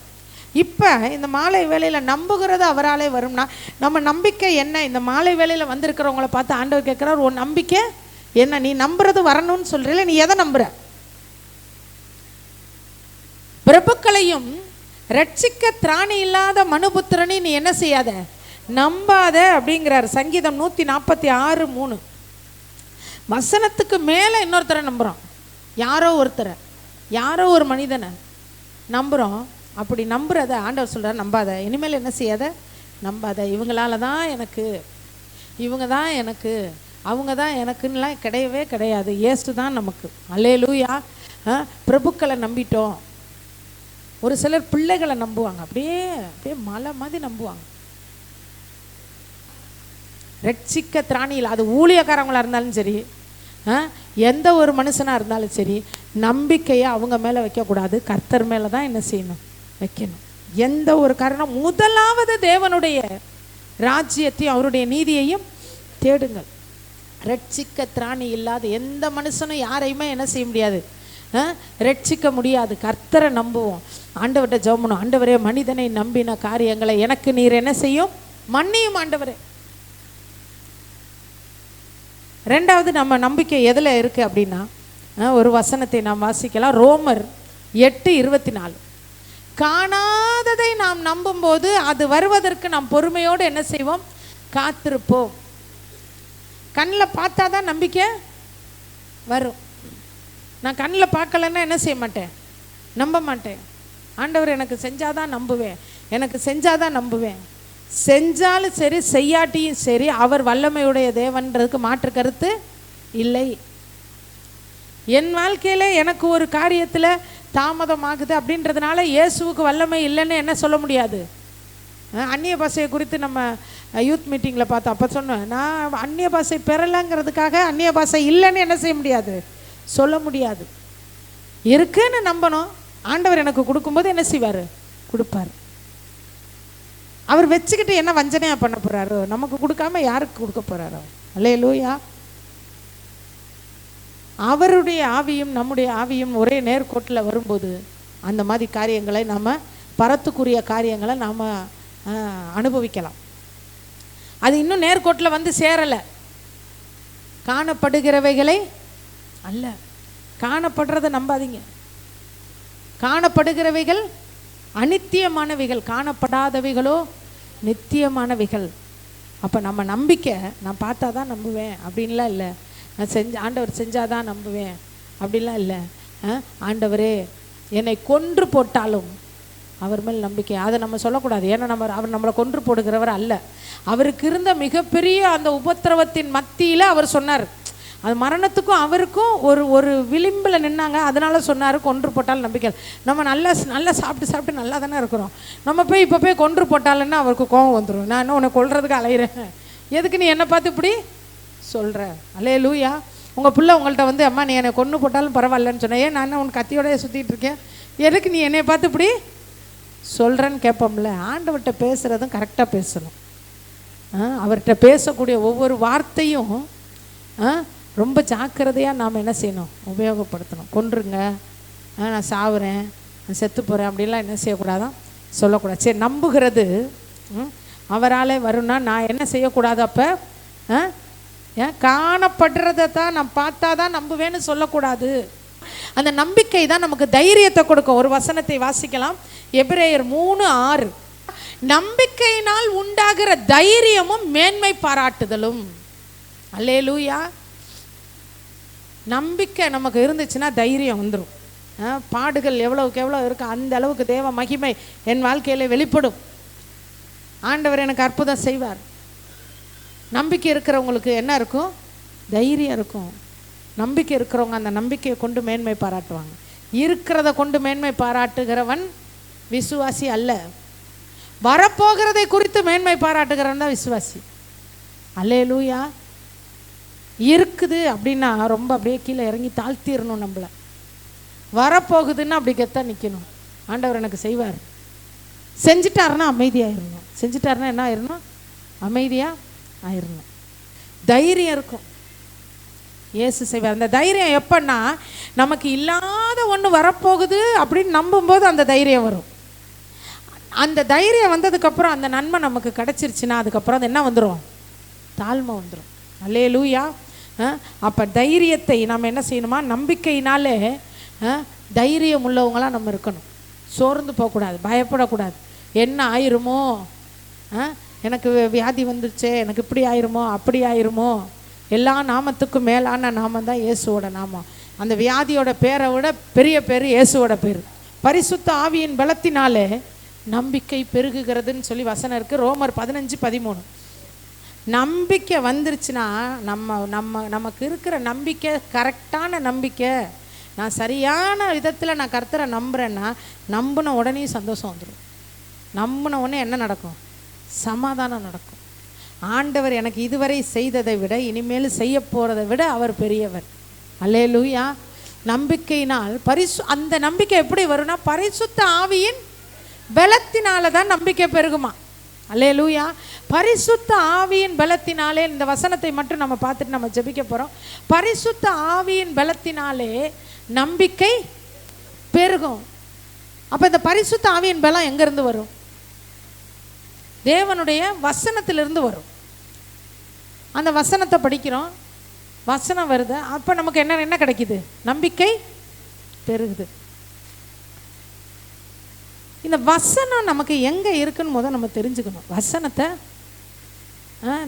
இப்போ இந்த மாலை வேளையில் நம்புகிறது அவராலே வரும்னா நம்ம நம்பிக்கை என்ன? இந்த மாலை வேளையில் வந்திருக்கிறவங்கள பார்த்து ஆண்டவர் கேட்குறார், உன் நம்பிக்கை என்ன? நீ நம்புறது வரணும்னு சொல்கிறீல, நீ எதை நம்புற? பிரபுக்களையும் ரட்சிக்க திராணி இல்லாத மனுபுத்திரனை நீ என்ன செய்யாத, நம்பாத அப்படிங்கிறார். சங்கீதம் 146:3. வசனத்துக்கு மேலே இன்னொருத்தரை நம்புகிறோம், யாரோ ஒருத்தரை, யாரோ ஒரு மனிதனை நம்புகிறோம். அப்படி நம்புறத ஆண்டவர் சொல்கிறார், நம்பாத, இனிமேல் என்ன செய்யாத, நம்பாத. இவங்களால தான் எனக்கு, இவங்க தான் எனக்கு, அவங்க தான் எனக்குன்னெலாம் கிடையவே கிடையாது. இயேசு தான் நமக்கு. அல்லேலூயா. பிரபுக்களை நம்பிட்டோம். ஒரு சிலர் பிள்ளைகளை நம்புவாங்க, அப்படியே அப்படியே மலை மாதிரி நம்புவாங்க. ரட்சிக்க திராணியில், அது ஊழியக்காரங்களாக இருந்தாலும் சரி, எந்த ஒரு மனுஷனாக இருந்தாலும் சரி, நம்பிக்கையை அவங்க மேலே வைக்கக்கூடாது, கர்த்தர் மேலே தான் என்ன செய்யணும், வைக்கணும். எந்த ஒரு காரணம், முதலாவது தேவனுடைய ராஜ்யத்தையும் அவருடைய நீதியையும் தேடுங்கள். ரட்சிக்க திராணி இல்லாத எந்த மனுஷனும் யாரையுமே என்ன செய்ய முடியாது, ரட்சிக்க முடியாது. கர்த்தரை நம்புவோம். ஆண்டவர்கிட்ட ஜெபம் பண்ணுவோம், ஆண்டவரே மனிதனை நம்பின காரியங்களை எனக்கு நீர் என்ன செய்யும், மன்னியும் ஆண்டவரே. ரெண்டாவது, நம்ம நம்பிக்கை எதில் இருக்குது அப்படின்னா, ஒரு வசனத்தை நாம் வாசிக்கலாம். ரோமர் 8:24. காணாததை நாம் நம்பும்போது அது வருவதற்கு நாம் பொறுமையோடு என்ன செய்வோம், காத்திருப்போம். கண்ணில் பார்த்தா தான் நம்பிக்கை வரும். நான் கண்ணில் பார்க்கலன்னா என்ன செய்ய மாட்டேன், நம்ப மாட்டேன். ஆண்டவர் எனக்கு செஞ்சாதான் நம்புவேன், எனக்கு செஞ்சாதான் நம்புவேன். செஞ்சாலும் சரி செய்யாட்டியும் சரி அவர் வல்லமையுடைய தேவன்றதுக்கு மாற்று கருத்து இல்லை. என் வாழ்க்கையில் எனக்கு ஒரு காரியத்தில் தாமதமாகுது அப்படின்றதுனால இயேசுவுக்கு வல்லமை இல்லைன்னு என்ன சொல்ல முடியாது. அந்நிய பாஷையை குறித்து நம்ம யூத் மீட்டிங்கில் பார்த்தோம். அப்போ சொன்னேன், நான் அந்நிய பாஷை பெறலைங்கிறதுக்காக அந்நிய பாஷை இல்லைன்னு என்ன செய்ய முடியாது, சொல்ல முடியாது. இருக்குன்னு நம்பணும். ஆண்டவர் எனக்கு கொடுக்கும்போது என்ன செய்வார், கொடுப்பார். அவர் வச்சுக்கிட்டு என்ன வஞ்சனையாக பண்ண போகிறாரோ, நமக்கு கொடுக்காம யாருக்கு கொடுக்க போகிறாரோ. அல்லேலூயா. அவருடைய ஆவியும் நம்முடைய ஆவியும் ஒரே நேர்கோட்டில் வரும்போது அந்த மாதிரி காரியங்களை நம்ம பரத்துக்குரிய காரியங்களை நாம் அனுபவிக்கலாம். அது இன்னும் நேர்கோட்டில் வந்து சேரலை. காணப்படுகிறவைகளை அல்ல, காணப்படுறதை நம்பாதீங்க. காணப்படுகிறவைகள் அநித்தியமானவைகள், காணப்படாதவைகளோ நித்தியமானவைகள். அப்போ நம்ம நம்பிக்கை நான் பார்த்தா தான் நம்புவேன் அப்படின்லாம் இல்லை. நான் ஆண்டவர் செஞ்சாதான் நம்புவேன் அப்படின்லாம் இல்லை. ஆண்டவரே என்னை கொன்று போட்டாலும் அவர் மேல் நம்பிக்கை, அதை நம்ம சொல்லக்கூடாது. ஏன்னா அவர் நம்மளை கொன்று போடுகிறவர் அல்ல. அவருக்கு இருந்த மிகப்பெரிய அந்த உபத்திரவத்தின் மத்தியில் அவர் சொன்னார், அது மரணத்துக்கும் அவருக்கும் ஒரு விளிம்பில் நின்னாங்க. அதனால சொன்னார் கொன்று போட்டாலும் நம்பிக்கை. நம்ம நல்லா சாப்பிட்டு நல்லா தானே இருக்கிறோம். நம்ம போய் இப்போ போய் கொன்று போட்டாலுன்னா அவருக்கு கோபம் வந்துடும். நான் என்ன உன்னை கொல்றதுக்கு அலையிறேன், எதுக்கு நீ என்னை பார்த்து இப்படி சொல்கிற? அல்லேலூயா. உங்கள் பிள்ளை உங்கள்கிட்ட வந்து அம்மா நீ என்னை கொன்று போட்டாலும் பரவாயில்லன்னு சொன்னேன், ஏன் நான் என்ன உன் கத்தியோடய சுற்றிட்டு இருக்கேன், எதுக்கு நீ என்னை பார்த்து இப்படி சொல்கிறேன்னு கேட்போம்ல. ஆண்டவர்கிட்ட பேசுகிறதும் கரெக்டாக பேசணும். அவர்கிட்ட பேசக்கூடிய ஒவ்வொரு வார்த்தையும் ரொம்ப ஜாக்கிரதையாக நாம் என்ன செய்யணும், உபயோகப்படுத்தணும். கொன்றுங்க, நான் சாவுறேன், நான் செத்து போகிறேன் அப்படின்லாம் என்ன செய்யக்கூடாதான், சொல்லக்கூடாது. சரி, நம்புகிறது அவரால் வரும்னா நான் என்ன செய்யக்கூடாது? அப்போ ஏன் காணப்படுறதை தான் நான் பார்த்தா தான் நம்புவேன்னு சொல்லக்கூடாது. அந்த நம்பிக்கை தான் நமக்கு தைரியத்தை கொடுக்கும். ஒரு வசனத்தை வாசிக்கலாம், எபிரேயர் 3:6. நம்பிக்கையினால் உண்டாகிற தைரியமும் மேன்மை பாராட்டுதலும். அல்லேலூயா. நம்பிக்கை நமக்கு இருந்துச்சுன்னா தைரியம் வந்துடும். பாடுகள் எவ்வளவுக்கு எவ்வளோ இருக்கு அந்த அளவுக்கு தேவ மகிமை என் வாழ்க்கையில் வெளிப்படும். ஆண்டவர் எனக்கு அற்புதம் செய்வார். நம்பிக்கை இருக்கிறவங்களுக்கு என்ன இருக்கும்? தைரியம் இருக்கும். நம்பிக்கை இருக்கிறவங்க அந்த நம்பிக்கையை கொண்டு மேன்மை பாராட்டுவாங்க. இருக்கிறத கொண்டு மேன்மை பாராட்டுகிறவன் விசுவாசி அல்ல. வரப்போகிறதை குறித்து மேன்மை பாராட்டுகிறவன் தான் விசுவாசி. அல்லேலூயா. இருக்குது அப்படின்னா ரொம்ப அப்படியே கீழே இறங்கி தாழ்த்திடணும். நம்மளை வரப்போகுதுன்னா அப்படி கெத்தான் நிற்கணும். ஆண்டவர் எனக்கு செய்வார். செஞ்சிட்டாருன்னா அமைதியாகிடணும். செஞ்சிட்டாருன்னா என்ன ஆயிடணும்? அமைதியாக ஆயிடணும். தைரியம் இருக்கும். இயேசு செய்வார். அந்த தைரியம் எப்பன்னா நமக்கு இல்லாத ஒன்று வரப்போகுது அப்படின்னு நம்பும்போது அந்த தைரியம் வரும். அந்த தைரியம் வந்ததுக்கப்புறம் அந்த நன்மை நமக்கு கிடச்சிருச்சுன்னா அதுக்கப்புறம் அது என்ன வந்துடும்? தாழ்மை வந்துடும். அல்லேலூயா. அப்போ தைரியத்தை நம்ம என்ன செய்யணுமா? நம்பிக்கையினாலே தைரியம் உள்ளவங்களாம் நம்ம இருக்கணும். சோர்ந்து போகக்கூடாது, பயப்படக்கூடாது. என்ன ஆயிருமோ, எனக்கு வியாதி வந்துருச்சே, எனக்கு இப்படி ஆயிருமோ அப்படி ஆயிருமோ. எல்லா நாமத்துக்கும் மேலான நாமம் தான் இயேசுவோட நாமம். அந்த வியாதியோட பேரை விட பெரிய பேர் இயேசுவோட பேர். பரிசுத்த ஆவியின் பலத்தினாலே நம்பிக்கை பெருகுகிறதுன்னு சொல்லி வசனம் இருக்குது, ரோமர் 15:13. நம்பிக்கை வந்துருச்சுன்னா நமக்கு இருக்கிற நம்பிக்கை கரெக்டான நம்பிக்கை, நான் சரியான விதத்தில் நான் கர்த்தரை நம்புகிறேன்னா நம்பின உடனே சந்தோஷம் வந்துடும். நம்பின உடனே என்ன நடக்கும்? சமாதானம் நடக்கும். ஆண்டவர் எனக்கு இதுவரை செய்ததை விட இனிமேல் செய்ய போகிறதை விட அவர் பெரியவர். அல்லேலூயா. நம்பிக்கையினால் அந்த நம்பிக்கை எப்படி வரும்னா பரிசுத்த ஆவியின் பலத்தினால தான் நம்பிக்கை பெருகுமா. அல்லேலூயா. பரிசுத்த ஆவியின் பலத்தினாலே, இந்த வசனத்தை மட்டும் நம்ம பார்த்துட்டு நம்ம ஜெபிக்க போகிறோம். பரிசுத்த ஆவியின் பலத்தினாலே நம்பிக்கை பெருகும். அப்போ இந்த பரிசுத்த ஆவியின் பலம் எங்கேருந்து வரும்? தேவனுடைய வசனத்திலிருந்து வரும். அந்த வசனத்தை படிக்கிறோம், வசனம் வருது, அப்போ நமக்கு என்ன கிடைக்குது? நம்பிக்கை பெருகுது. இந்த வசனம் நமக்கு எங்கே இருக்குன்னு முதல் நம்ம தெரிஞ்சுக்கணும். வசனத்தை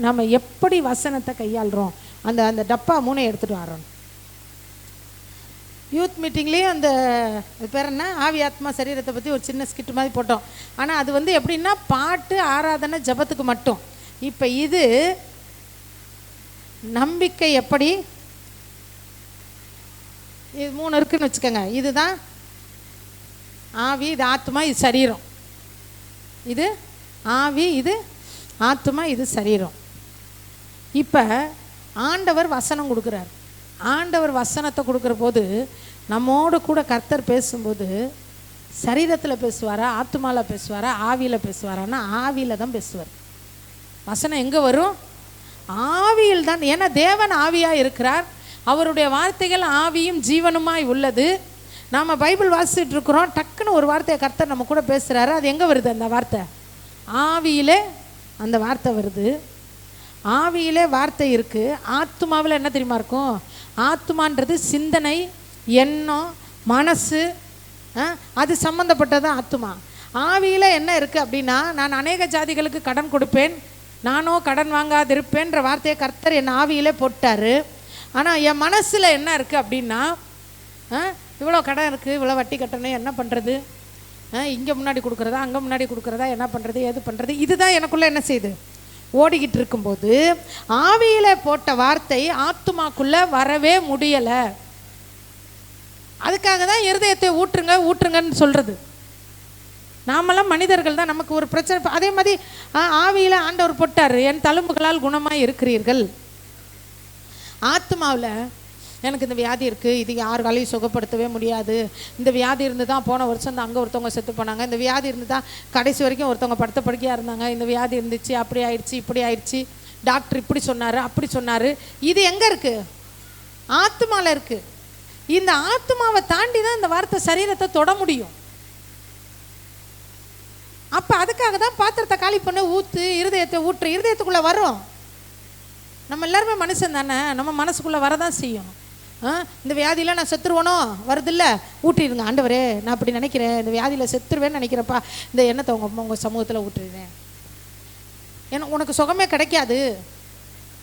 நம்ம எப்படி வசனத்தை கையாளுறோம். அந்த டப்பா 3 எடுத்துகிட்டு வரோம். யூத் மீட்டிங்லேயும் அந்த பேர் என்ன, ஆவி ஆத்மா சரீரத்தை பற்றி ஒரு சின்ன ஸ்கிட் மாதிரி போட்டோம். ஆனால் அது எப்படின்னா பாட்டு, ஆராதனை, ஜபத்துக்கு மட்டும். இப்போ இது நம்பிக்கை எப்படி, இது 3 இருக்குன்னு வச்சுக்கோங்க. இதுதான் ஆவி, இது ஆத்மா, இது சரீரம். இது ஆவி, இது ஆத்மா, இது சரீரம். இப்போ ஆண்டவர் வசனம் கொடுக்குறார். ஆண்டவர் வசனத்தை கொடுக்குற போது நம்மோடு கூட கர்த்தர் பேசும்போது சரீரத்தில் பேசுவாரா, ஆத்மாவில் பேசுவாரா, ஆவியில் பேசுவாரான்னா ஆவியில் தான் பேசுவார். வசனம் எங்கே வரும்? ஆவியில் தான். ஏன்னா தேவன் ஆவியாக இருக்கிறார். அவருடைய வார்த்தைகள் ஆவியும் ஜீவனுமாய் உள்ளது. நாம் பைபிள் வாசிச்சுட்டு இருக்கிறோம், டக்குன்னு ஒரு வார்த்தையை கர்த்தர் நம்ம கூட பேசுகிறாரு. அது எங்கே வருது அந்த வார்த்தை? ஆவியிலே அந்த வார்த்தை வருது. ஆவியிலே வார்த்தை இருக்குது. ஆத்துமாவில் என்ன தெரியுமா இருக்கும்? ஆத்துமான்றது சிந்தனை, எண்ணம், மனசு, அது சம்மந்தப்பட்டது ஆத்துமா. ஆவியில் என்ன இருக்குது அப்படின்னா, நான் அநேக ஜாதிகளுக்கு கடன் கொடுப்பேன், நானோ கடன் வாங்காதிருப்பேன்ற வார்த்தையை கர்த்தர் என் ஆவியிலே போட்டார். ஆனால் என் மனசில் என்ன இருக்குது அப்படின்னா, இவ்வளோ கடன் இருக்குது, இவ்வளோ வட்டி கட்டணும், என்ன பண்ணுறது, இங்கே முன்னாடி கொடுக்குறதா அங்கே முன்னாடி கொடுக்குறதா, என்ன பண்ணுறது எது பண்ணுறது, இதுதான் எனக்குள்ளே என்ன செய்யுது, ஓடிக்கிட்டு இருக்கும்போது ஆவியில் போட்ட வார்த்தை ஆத்துமாக்குள்ளே வரவே முடியலை. அதுக்காக தான் இருதயத்தை ஊற்றுங்கன்னு சொல்கிறது. நாமெல்லாம் மனிதர்கள் தான், நமக்கு ஒரு பிரச்சனை. அதே மாதிரி ஆவியில் ஆண்டவர் போட்டார், என் தழும்புகளால் குணமாக இருக்கிறீர்கள். ஆத்மாவில் எனக்கு இந்த வியாதி இருக்குது, இது யாருக்காலையும் சுகப்படுத்தவே முடியாது, இந்த வியாதி இருந்து தான் போன வருஷம் அங்கே ஒருத்தவங்க செத்து போனாங்க, இந்த வியாதி இருந்து தான் கடைசி வரைக்கும் ஒருத்தவங்க படுத்த படுக்கையாக இருந்தாங்க, இந்த வியாதி இருந்துச்சு, அப்படி ஆயிடுச்சு இப்படி ஆயிடுச்சு, டாக்டர் இப்படி சொன்னார் அப்படி சொன்னார். இது எங்கே இருக்குது? ஆத்மாவில் இருக்குது. இந்த ஆத்மாவை தாண்டி தான் இந்த வார்த்தை சரீரத்தை தொட முடியும். அப்போ அதுக்காக தான் பாத்திரத்தை காலி பண்ண ஊற்று, இருதயத்தை ஊற்று, இருதயத்துக்குள்ளே வரும். நம்ம எல்லாருமே மனுஷன் தானே, நம்ம மனசுக்குள்ளே வரதான் செய்யும். இந்த வியாதியில் நான் செத்துருவனோ வருதில்ல, ஊற்றிடுங்க ஆண்டவரே, நான் அப்படி நினைக்கிறேன், இந்த வியாதியில் செத்துருவேன்னு நினைக்கிறப்பா, இந்த எண்ணத்தை உங்கள் சமூகத்தில் ஊற்றிடுறேன், ஏன்னா உனக்கு சுகமே கிடைக்காது.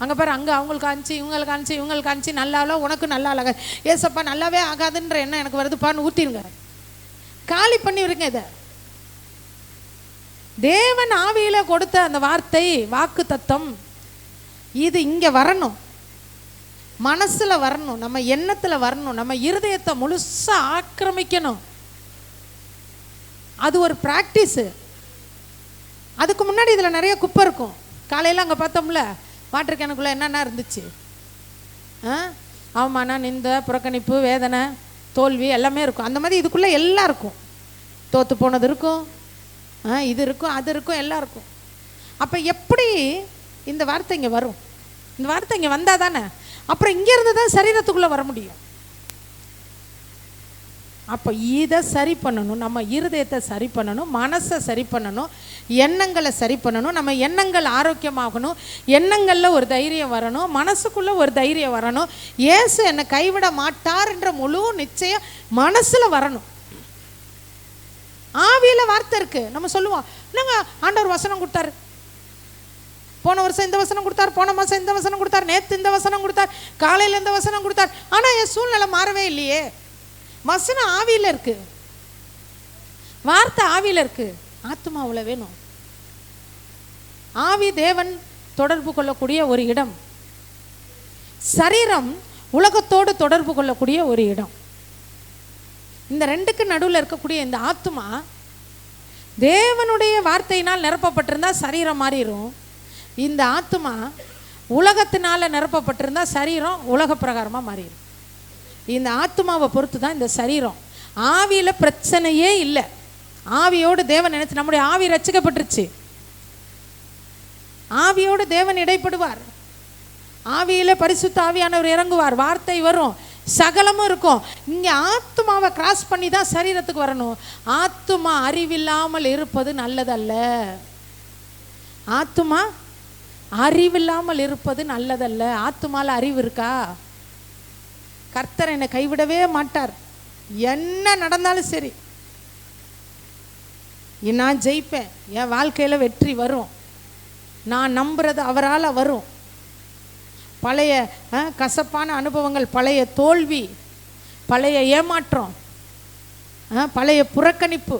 அங்கே பாரு, அங்கே அவங்களுக்கு அனுப்பிச்சு இவங்களுக்கு அனுப்பிச்சு நல்லாவோ உனக்கு நல்லா ஆகாது, ஏசப்பா நல்லாவே ஆகாதுன்ற எண்ணம் எனக்கு வருதுப்பான்னு ஊற்றிடுங்க, காலி பண்ணி விடுங்க. இதை தேவன் ஆவியில் கொடுத்த அந்த வார்த்தை, வாக்கு தத்தம், இது இங்கே வரணும், மனசில் வரணும், நம்ம எண்ணத்தில் வரணும், நம்ம இருதயத்தை முழுசாக ஆக்கிரமிக்கணும். அது ஒரு ப்ராக்டிஸு. அதுக்கு முன்னாடி இதில் நிறைய குப்பை இருக்கும். காலையில் அங்கே பார்த்தோம்ல, வாட்டர் கேனுக்குள்ளே என்னென்ன இருந்துச்சு, அவமானம், நிந்தை, புறக்கணிப்பு, வேதனை, தோல்வி எல்லாமே இருக்கும். அந்த மாதிரி இதுக்குள்ளே எல்லாம் இருக்கும். தோற்று போனது இருக்கும், இது இருக்கும், அது இருக்கும், எல்லாம் இருக்கும். அப்போ எப்படி இந்த வார்த்தை இங்கே வரும்? இந்த வார்த்தை இங்கே வந்தால் தானே அப்புறம் இங்கேருந்து தான் சரீரத்துக்குள்ளே வர முடியும். அப்போ இதை சரி பண்ணணும், நம்ம இருதயத்தை சரி பண்ணணும், மனசை சரி பண்ணணும், எண்ணங்களை சரி பண்ணணும். நம்ம எண்ணங்கள் ஆரோக்கியமாகணும், எண்ணங்களில் ஒரு தைரியம் வரணும், மனசுக்குள்ளே ஒரு தைரியம் வரணும். இயேசு என்னை கைவிட மாட்டார்ன்ற முழு நிச்சயம் மனசில் வரணும். ஆவியில் வார்த்தை இருக்குது. நம்ம சொல்லுவோம், இல்லைங்க ஆண்டவர் வசனம் கொடுத்தாரு, போன வருஷம் இந்த வசனம் கொடுத்தார், போன மாதம் இந்த வசனம் கொடுத்தார், நேற்று இந்த வசனம் கொடுத்தார், காலையில் இந்த வசனம் கொடுத்தார். ஆனால் என் சூழ்நிலை மாறவே இல்லையே. வசனம் ஆவியில் இருக்கு, வார்த்தை ஆவியில் இருக்கு, ஆத்மாவில் வேணும். ஆவி தேவன் தொடர்பு கொள்ளக்கூடிய ஒரு இடம், சரீரம் உலகத்தோடு தொடர்பு கொள்ளக்கூடிய ஒரு இடம். இந்த ரெண்டுக்கு நடுவில் இருக்கக்கூடிய இந்த ஆத்மா தேவனுடைய வார்த்தையினால் நிரப்பப்பட்டிருந்தா சரீரம் மாறிடும். இந்த ஆத்மா உலகத்தினால நிரப்பப்பட்டிருந்தா சரீரம் உலக பிரகாரமாக மாறிடும். இந்த ஆத்மாவை பொறுத்து தான் இந்த சரீரம். ஆவியில் பிரச்சனையே இல்லை. ஆவியோடு தேவன் நினைச்சு, நம்முடைய ஆவி ரட்சிக்கப்பட்டுருச்சு. ஆவியோடு தேவன் இடைப்படுவார். ஆவியில் பரிசுத்த ஆவியானவர் இறங்குவார், வார்த்தை வரும், சகலமும் இருக்கும். இங்கே ஆத்மாவை கிராஸ் பண்ணி தான் சரீரத்துக்கு வரணும். ஆத்மா அறிவில்லாமல் இருப்பது நல்லதல்ல. ஆத்மா அறிவில்லாமல் இருப்பது நல்லதல்ல. ஆத்மாவில் அறிவு இருக்கா? கர்த்தர் என்னை கைவிடவே மாட்டார், என்ன நடந்தாலும் சரி நான் ஜெயிப்பேன், என் வாழ்க்கையில் வெற்றி வரும், நான் நம்புறது அவரால் வரும். பழைய கசப்பான அனுபவங்கள், பழைய தோல்வி, பழைய ஏமாற்றம், பழைய புறக்கணிப்பு,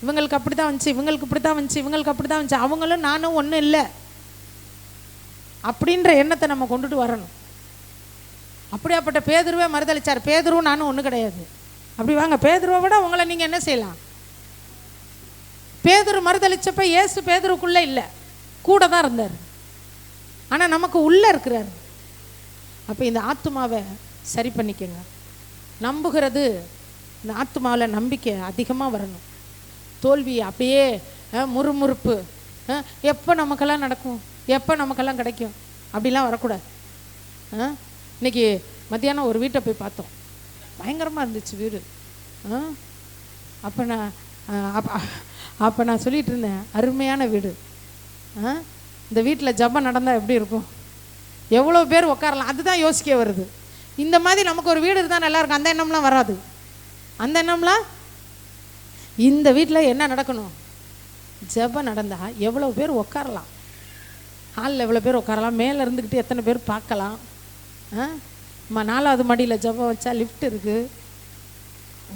இவங்களுக்கு அப்படி தான் வந்துச்சு, இவங்களுக்கு இப்படி தான் வந்துச்சு, இவங்களுக்கு அப்படி தான் வந்துச்சு, அவங்களும் நானும் ஒன்றும் இல்லை அப்படின்ற எண்ணத்தை நம்ம கொண்டுட்டு வரணும். அப்படியாப்பட்ட பேதுருவே மறுதளிச்சார். பேதுருவும் நானும் ஒன்றும் கிடையாது. அப்படி வாங்க, பேதுருவை விட உங்களை நீங்கள் என்ன செய்யலாம்? பேதுரு மறுதளிச்சப்ப இயேசு பேதுருக்குள்ளே இல்லை, கூட தான் இருந்தார். ஆனால் நமக்கு உள்ளே இருக்கிறார். அப்போ இந்த ஆத்மாவை சரி பண்ணிக்கங்க. நம்புகிறது, இந்த ஆத்மாவில் நம்பிக்கை அதிகமாக வரணும். தோல்வி அப்படியே முறுமுறுப்பு, எப்போ நமக்கெல்லாம் நடக்கும், எப்போ நமக்கெல்லாம் கிடைக்கும் அப்படிலாம் வரக்கூடாது. இன்னைக்கு மத்தியானம் ஒரு வீட்டை போய் பார்த்தோம். பயங்கரமாக இருந்துச்சு வீடு. அப்போ நான் சொல்லிகிட்டு இருந்தேன், அருமையான வீடு. இந்த வீட்டில் ஜெபம் நடந்தால் எப்படி இருக்கும், எவ்வளோ பேர் உட்காரலாம், அதுதான் யோசிக்க வருது. இந்த மாதிரி நமக்கு ஒரு வீடு இருந்தால் நல்லாயிருக்கும், அந்த எண்ணம்லாம் வராது. அந்த எண்ணம்லாம் இந்த வீட்டில் என்ன நடக்கணும், ஜெபம் நடந்தால் எவ்வளோ பேர் உட்காரலாம், ஹாலில் எவ்வளோ பேர் உட்காரலாம், மேலே இருந்துக்கிட்டு எத்தனை பேர் பார்க்கலாம். 4வது மாடியில் ஜெபம் வச்சா லிஃப்ட் இருக்குது.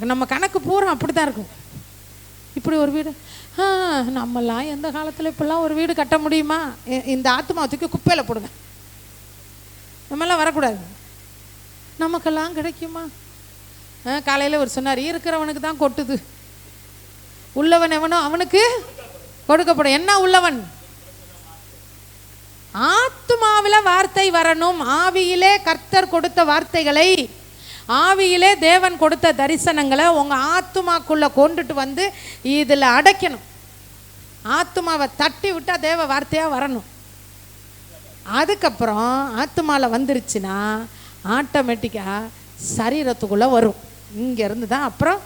நம்ம கணக்கு பூரா அப்படி தான் இருக்கும். இப்படி ஒரு வீடு நம்மலாம் எந்த காலத்தில் இப்படிலாம் ஒரு வீடு கட்ட முடியுமா? இந்த ஆத்மா தூக்கி குப்பையில் போடுங்க, நம்மெல்லாம் வரக்கூடாது. நமக்கெல்லாம் கிடைக்குமா? காலையில் ஒரு சொன்னார், இருக்கிறவனுக்கு தான் கொட்டுது, உள்ளவன் எவனோ அவனுக்கு கொடுக்கப்படும். என்ன உள்ளவன்? ஆத்மாவில் வார்த்தை வரணும். ஆவியிலே கர்த்தர் கொடுத்த வார்த்தைகளை, ஆவியிலே தேவன் கொடுத்த தரிசனங்களை உங்கள் ஆத்மாக்குள்ளே கொண்டுட்டு வந்து இதில் அடைக்கணும். ஆத்மாவை தட்டி விட்டால் தேவ வார்த்தையாக வரணும். அதுக்கப்புறம் ஆத்மாவில் வந்துருச்சுன்னா ஆட்டோமேட்டிக்காக சரீரத்துக்குள்ளே வரும். இங்கேருந்து தான் அப்புறம்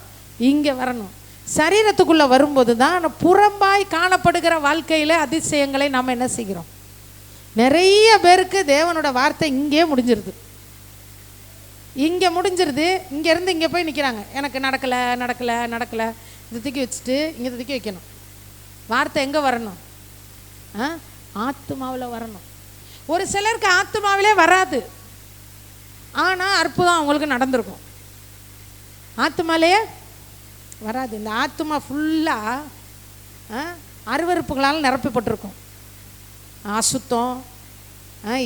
இங்கே வரணும். சரீரத்துக்குள்ளே வரும்போது தான் புறம்பாய் காணப்படுகிற வாழ்க்கையில் அதிசயங்களை நாம் என்ன செய்கிறோம். நிறைய பேருக்கு தேவனோட வார்த்தை இங்கே முடிஞ்சிருது, இங்கே முடிஞ்சிருது. இங்கேருந்து இங்கே போய் நிற்கிறாங்க, எனக்கு நடக்கலை நடக்கலை நடக்கலை, இது தூக்கி வச்சுட்டு இங்கே தூக்கி வைக்கணும். வார்த்தை எங்கே வரணும்? ஆத்மாவில் வரணும். ஒரு சிலருக்கு ஆத்மாவிலே வராது, ஆனால் அற்புதம் அவங்களுக்கு நடந்திருக்கும். ஆத்மாலேயே வராது. இந்த ஆத்மா ஃபுல்லாக அருவருப்புகளால் நிரப்பப்பட்டிருக்கும். அசுத்தம்,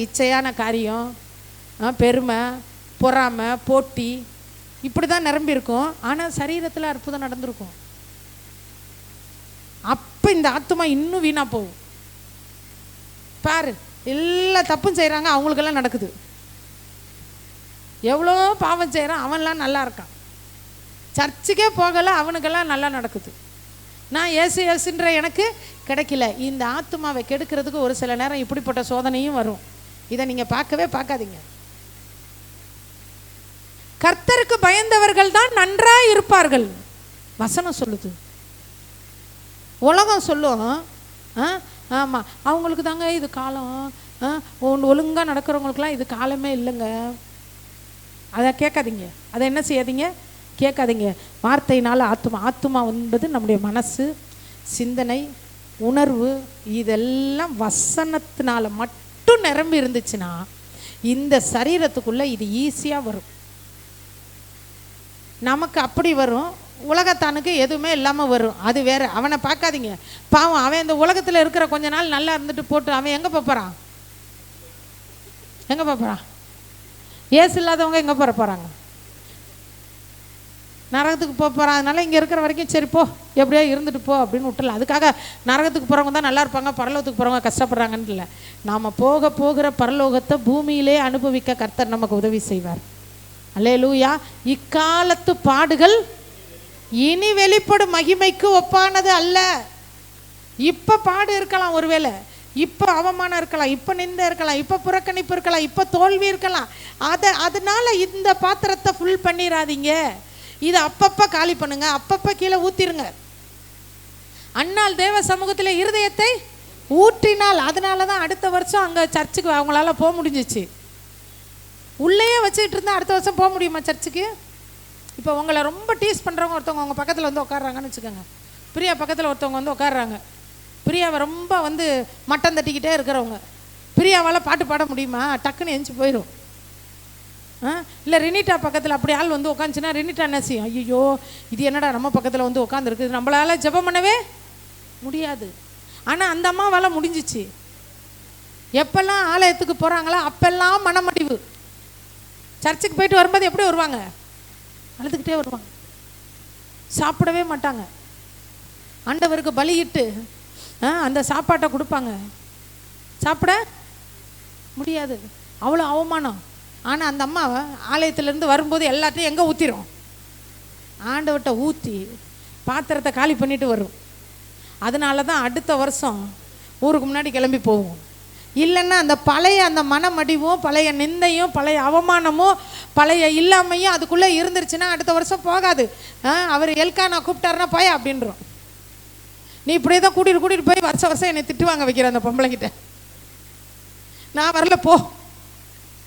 இச்சையான காரியம், பெருமை, பொறாமை, போட்டி, இப்படி தான் நிரம்பி இருக்கும். ஆனால் சரீரத்தில் அற்புதம் நடந்திருக்கும். அப்போ இந்த ஆத்மா இன்னும் வீணாக போகும். பாரு, எல்லா தப்பும் செய்கிறாங்க, அவங்களுக்கெல்லாம் நடக்குது. எவ்வளோ பாவம் செய்கிறான், அவன்லாம் நல்லா இருக்கான். சர்ச்சுக்கே போகலை, அவனுக்கெல்லாம் நல்லா நடக்குது. நான் ஏசுன்ற எனக்கு கிடைக்கல. இந்த ஆத்மாவை கெடுக்கிறதுக்கு ஒரு சில நேரம் இப்படிப்பட்ட சோதனையும் வரும். இதை நீங்கள் பார்க்கவே பார்க்காதீங்க. கர்த்தருக்கு பயந்தவர்கள் தான் நன்றாக இருப்பார்கள் வசனம் சொல்லுது. உலகம் சொல்லும், ஆமாம் அவங்களுக்கு தாங்க இது காலம், ஒழுங்காக நடக்கிறவங்களுக்குலாம் இது காலமே இல்லைங்க. அதை கேட்காதீங்க, அதை என்ன செய்யாதீங்க, கேட்காதீங்க. வார்த்தையினால் ஆத்மா என்பது நம்முடைய மனசு, சிந்தனை, உணர்வு, இதெல்லாம் வசனத்தினால மட்டும் நிரம்பி இருந்துச்சுன்னா இந்த சரீரத்துக்குள்ளே இது ஈஸியாக வரும். நமக்கு அப்படி வரும், உலகத்தானுக்கு எதுவுமே இல்லாமல் வரும். அது வேறு. அவனை பார்க்காதீங்க, பாவம். அவன் இந்த உலகத்தில் இருக்கிற கொஞ்ச நாள் நல்லா இருந்துட்டு போட்டு அவன் எங்கே போகிறான், எங்கே போகிறான்? ஏசு இல்லாதவங்க எங்கே போகிறாங்க? நரகத்துக்கு போகிறான். அதனால் இங்கே இருக்கிற வரைக்கும் சரி போ, எப்படியோ இருந்துட்டு போ அப்படின்னு விட்டுல. அதுக்காக நரகத்துக்கு போகிறவங்க தான் நல்லா இருப்பாங்க, பரலோகத்துக்கு போகிறவங்க கஷ்டப்படுறாங்கன்னு இல்லை. நாம் போகிற பரலோகத்தை பூமியிலே அனுபவிக்க கர்த்தர் நமக்கு உதவி செய்வார். அல்லேலூயா. இக்காலத்து பாடுகள் இனி வெளிப்படும் மகிமைக்கு ஒப்பானது அல்ல. இப்போ பாடு இருக்கலாம், ஒருவேளை இப்போ அவமானம் இருக்கலாம், இப்போ நிந்தை இருக்கலாம், இப்போ புறக்கணிப்பு இருக்கலாம், இப்போ தோல்வி இருக்கலாம். அதனால இந்த பாத்திரத்தை ஃபுல் பண்ணிடாதீங்க. இதை அப்பப்போ காலி பண்ணுங்க, அப்பப்போ கீழே ஊற்றிருங்க. அன்னால் தேவ சமூகத்தில் இருதயத்தை ஊற்றினால், அதனால தான் அடுத்த வருஷம் அங்கே சர்ச்சுக்கு அவங்களால போக முடிஞ்சிச்சு. உள்ளேயே வச்சுக்கிட்டு இருந்தால் அடுத்த வருஷம் போக முடியுமா சர்ச்சுக்கு? இப்போ உங்களை ரொம்ப டீஸ் பண்ணுறவங்க ஒருத்தவங்க உங்கள் பக்கத்தில் வந்து உட்காடுறாங்கன்னு வச்சுக்கோங்க. பிரியா பக்கத்தில் ஒருத்தவங்க வந்து உட்காடுறாங்க. பிரியாவை ரொம்ப வந்து மட்டம் தட்டிக்கிட்டே இருக்கிறவங்க, பிரியாவால் பாட்டு பாட முடியுமா? டக்குன்னு எஞ்சி போயிடும். இல்லை ரினிட்டா பக்கத்தில் அப்படி ஆள் வந்து உட்காந்துச்சுன்னா ரினிட்டா என்ன செய்யும்? ஐயோ இது என்னடா நம்ம பக்கத்தில் வந்து உட்காந்துருக்குது, நம்மளால ஜெபம் பண்ணவே முடியாது. ஆனால் அந்த அம்மாவால் முடிஞ்சிச்சு. எப்பெல்லாம் ஆலயத்துக்கு போகிறாங்களோ அப்பெல்லாம் மனமடிவு. சர்ச்சுக்கு போயிட்டு வரும்போது எப்படி வருவாங்க? அழுதுகிட்டே வருவாங்க, சாப்பிடவே மாட்டாங்க. ஆண்டவருக்கு பலியிட்டு அந்த சாப்பாட்டை கொடுப்பாங்க, சாப்பிட முடியாது, அவ்வளோ அவமானம். ஆனால் அந்த அம்மா ஆலயத்திலேருந்து வரும்போது எல்லாத்தையும் எங்கே ஊற்றிடும்? ஆண்டவர்கிட்ட ஊற்றி பாத்திரத்தை காலி பண்ணிட்டு வரும். அதனால தான் அடுத்த வருஷம் ஊருக்கு முன்னாடி கிளம்பி போவோம். இல்லைன்னா அந்த பழைய அந்த மனமடிவும் பழைய நிந்தையும் பழைய அவமானமும் பழைய இல்லாமையும் அதுக்குள்ளே இருந்துருச்சுன்னா அடுத்த வருஷம் போகாது. அவர் எல்கானா கூப்பிட்டாருன்னா போய் அப்படின்றோம். நீ இப்படியே தான் கூட்டிகிட்டு போய் வருஷம் வருஷம் என்னை திட்டுவாங்க வைக்கிற அந்த பொம்பளைக்கிட்ட. நான் வரல போ,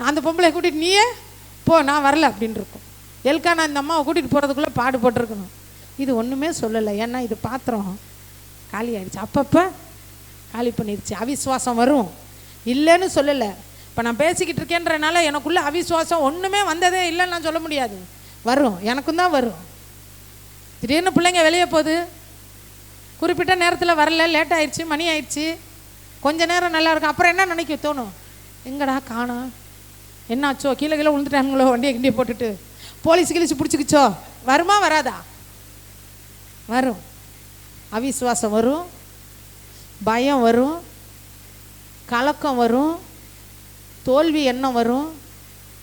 அந்த பொம்பளை கூட்டிகிட்டு நீயே போ, நான் வரல அப்படின்னு இருக்கும். எல்கானா அந்த அம்மாவை கூட்டிகிட்டு போகிறதுக்குள்ளே பாடுபட்டுருக்கணும். இது ஒன்றுமே சொல்லலை. ஏன்னா இது பாத்திரம் காலி ஆகிடுச்சு, அப்பப்போ காலி பண்ணிடுச்சு. அவிசுவாசம் வரும், இல்லைன்னு சொல்லலை. இப்போ நான் பேசிக்கிட்டு இருக்கேன்றனால எனக்குள்ளே அவிசுவாசம் ஒன்றுமே வந்ததே இல்லைன்னு நான் சொல்ல முடியாது. வரும், எனக்கும் தான் வரும். திடீர்னு பிள்ளைங்க வெளியே போகுது, குறிப்பிட்ட நேரத்தில் வரல, லேட் ஆயிடுச்சு, மணி ஆயிடுச்சு, கொஞ்ச நேரம் நல்லா இருக்கும். அப்புறம் என்ன நினைக்க தோணும், எங்கடா காணோம், என்னாச்சோ, கீழே விழுந்துட்டாங்களோ, வண்டியை கிண்டியை போட்டுட்டு போலீஸ் கிழிச்சு பிடிச்சிக்கிச்சோ. வருமா வராதா? வரும். அவிசுவாசம் வரும், பயம் வரும், கலக்கம் வரும், தோல்வி எண்ணம் வரும்,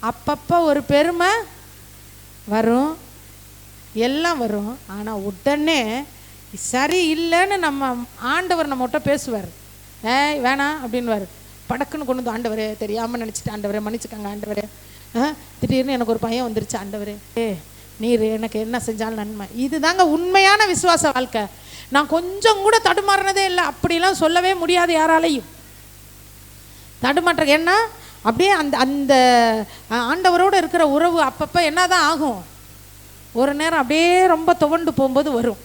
அப்பப்போ ஒரு பெருமை வரும், எல்லாம் வரும். ஆனால் உடனே சரி இல்லைன்னு நம்ம ஆண்டவர் நம்மகிட்ட பேசுவார். வேணாம் அப்படின்வார். படக்குன்னு கொண்டு வந்து, ஆண்டவரே தெரியாமல் நினச்சிட்டு, ஆண்டவரே மன்னிச்சுக்காங்க ஆண்டவரே, திடீர்னு எனக்கு ஒரு பையன் வந்துருச்சு ஆண்டவரே, நீர் எனக்கு என்ன செஞ்சாலும் நன்மை. இதுதாங்க உண்மையான விசுவாச வாழ்க்கை. நான் கொஞ்சம் கூட தடுமாறினதே இல்லை. அப்படிலாம் சொல்லவே முடியாது யாராலையும். தடுமாற்ற ஏன்னா அப்படியே அந்த அந்த ஆண்டவரோடு இருக்கிற உறவு அப்பப்போ என்ன தான் ஆகும், ஒரு நேரம் அப்படியே ரொம்ப துவண்டு போகும்போது வரும்,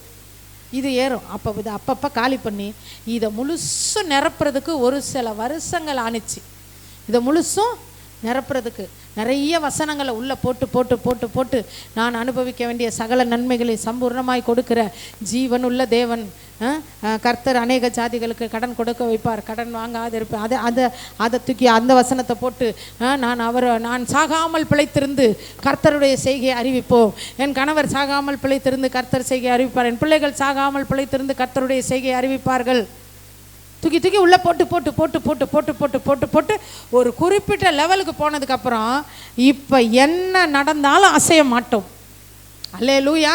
இது ஏறும். அப்பப்போ காலி பண்ணி இதை முழுசும் நிரப்புறதுக்கு ஒரு சில வருஷங்கள் ஆணிச்சு. இதை முழுசும் நிரப்புறதுக்கு நிறைய வசனங்களை உள்ளே போட்டு போட்டு போட்டு போட்டு நான் அனுபவிக்க வேண்டிய சகல நன்மைகளை சம்பூர்ணமாய் கொடுக்கிற ஜீவனுள்ள தேவன் கர்த்தர் அநேக ஜாதிகளுக்கு கடன் கொடுக்க வைப்பார், கடன் வாங்காது இருப்பேன். அதை தூக்கி அந்த வசனத்தை போட்டு நான் சாகாமல் பிழைத்திருந்து கர்த்தருடைய செய்கையை அறிவிப்போம், என் கணவர் சாகாமல் பிழைத்திருந்து கர்த்தர் செய்கையை அறிவிப்பார், என் பிள்ளைகள் சாகாமல் பிழைத்திருந்து கர்த்தருடைய செய்கையை அறிவிப்பார்கள். தூக்கி தூக்கி உள்ளே போட்டு போட்டு போட்டு போட்டு போட்டு போட்டு போட்டு போட்டு ஒரு குறிப்பிட்ட லெவலுக்கு போனதுக்கப்புறம் இப்போ என்ன நடந்தாலும் அசைய மாட்டோம். அல்லேலூயா.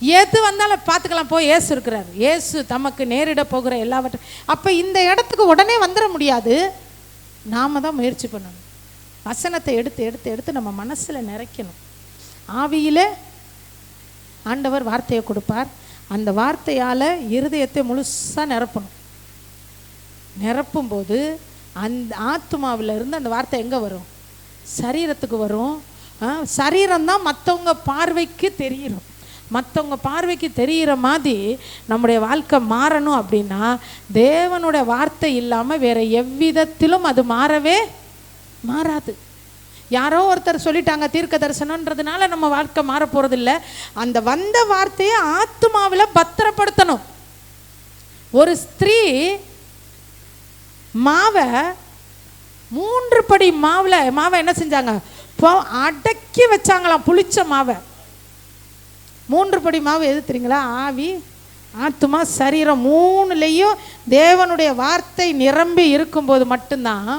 எது வந்தாலும் பார்த்துக்கலாம், போய் இயேசு இருக்கிறார், இயேசு தமக்கு நேரிட போகிற எல்லாவற்றையும். அப்போ இந்த இடத்துக்கு உடனே வந்துட முடியாது, நாம் தான் முயற்சி பண்ணணும். வசனத்தை எடுத்து எடுத்து எடுத்து நம்ம மனசில் நிறைக்கணும். ஆவியில் ஆண்டவர் வார்த்தையை கொடுப்பார், அந்த வார்த்தையால் இருதயத்தை முழுசாக நிரப்பணும். நிரப்பும்போது அந்த ஆத்மாவில் இருந்து அந்த வார்த்தை எங்கே வரும், சரீரத்துக்கு வரும். சரீரம்தான் மற்றவங்க பார்வைக்கு தெரியும். மற்றவங்க பார்வைக்கு தெரிகிற மாதிரி நம்முடைய வாழ்க்கை மாறணும் அப்படின்னா தேவனுடைய வார்த்தை இல்லாமல் வேறு எவ்விதத்திலும் அது மாறவே மாறாது. யாரோ ஒருத்தர் சொல்லிட்டாங்க தீர்க்க தரிசனன்றதுனால நம்ம வாழ்க்கை மாற போகிறதில்ல. அந்த வந்த வார்த்தையை ஆத்மாவில் பத்திரப்படுத்தணும். ஒரு ஸ்திரீ மாவை 3 படி மாவை என்ன செஞ்சாங்க, அடக்கி வச்சாங்களாம். புளிச்ச மாவை 3 படி மாவு எது தெரியுங்களா, ஆவி ஆத்மா சரீரம் 3லையும் தேவனுடைய வார்த்தை நிரம்பி இருக்கும்போது மட்டும்தான்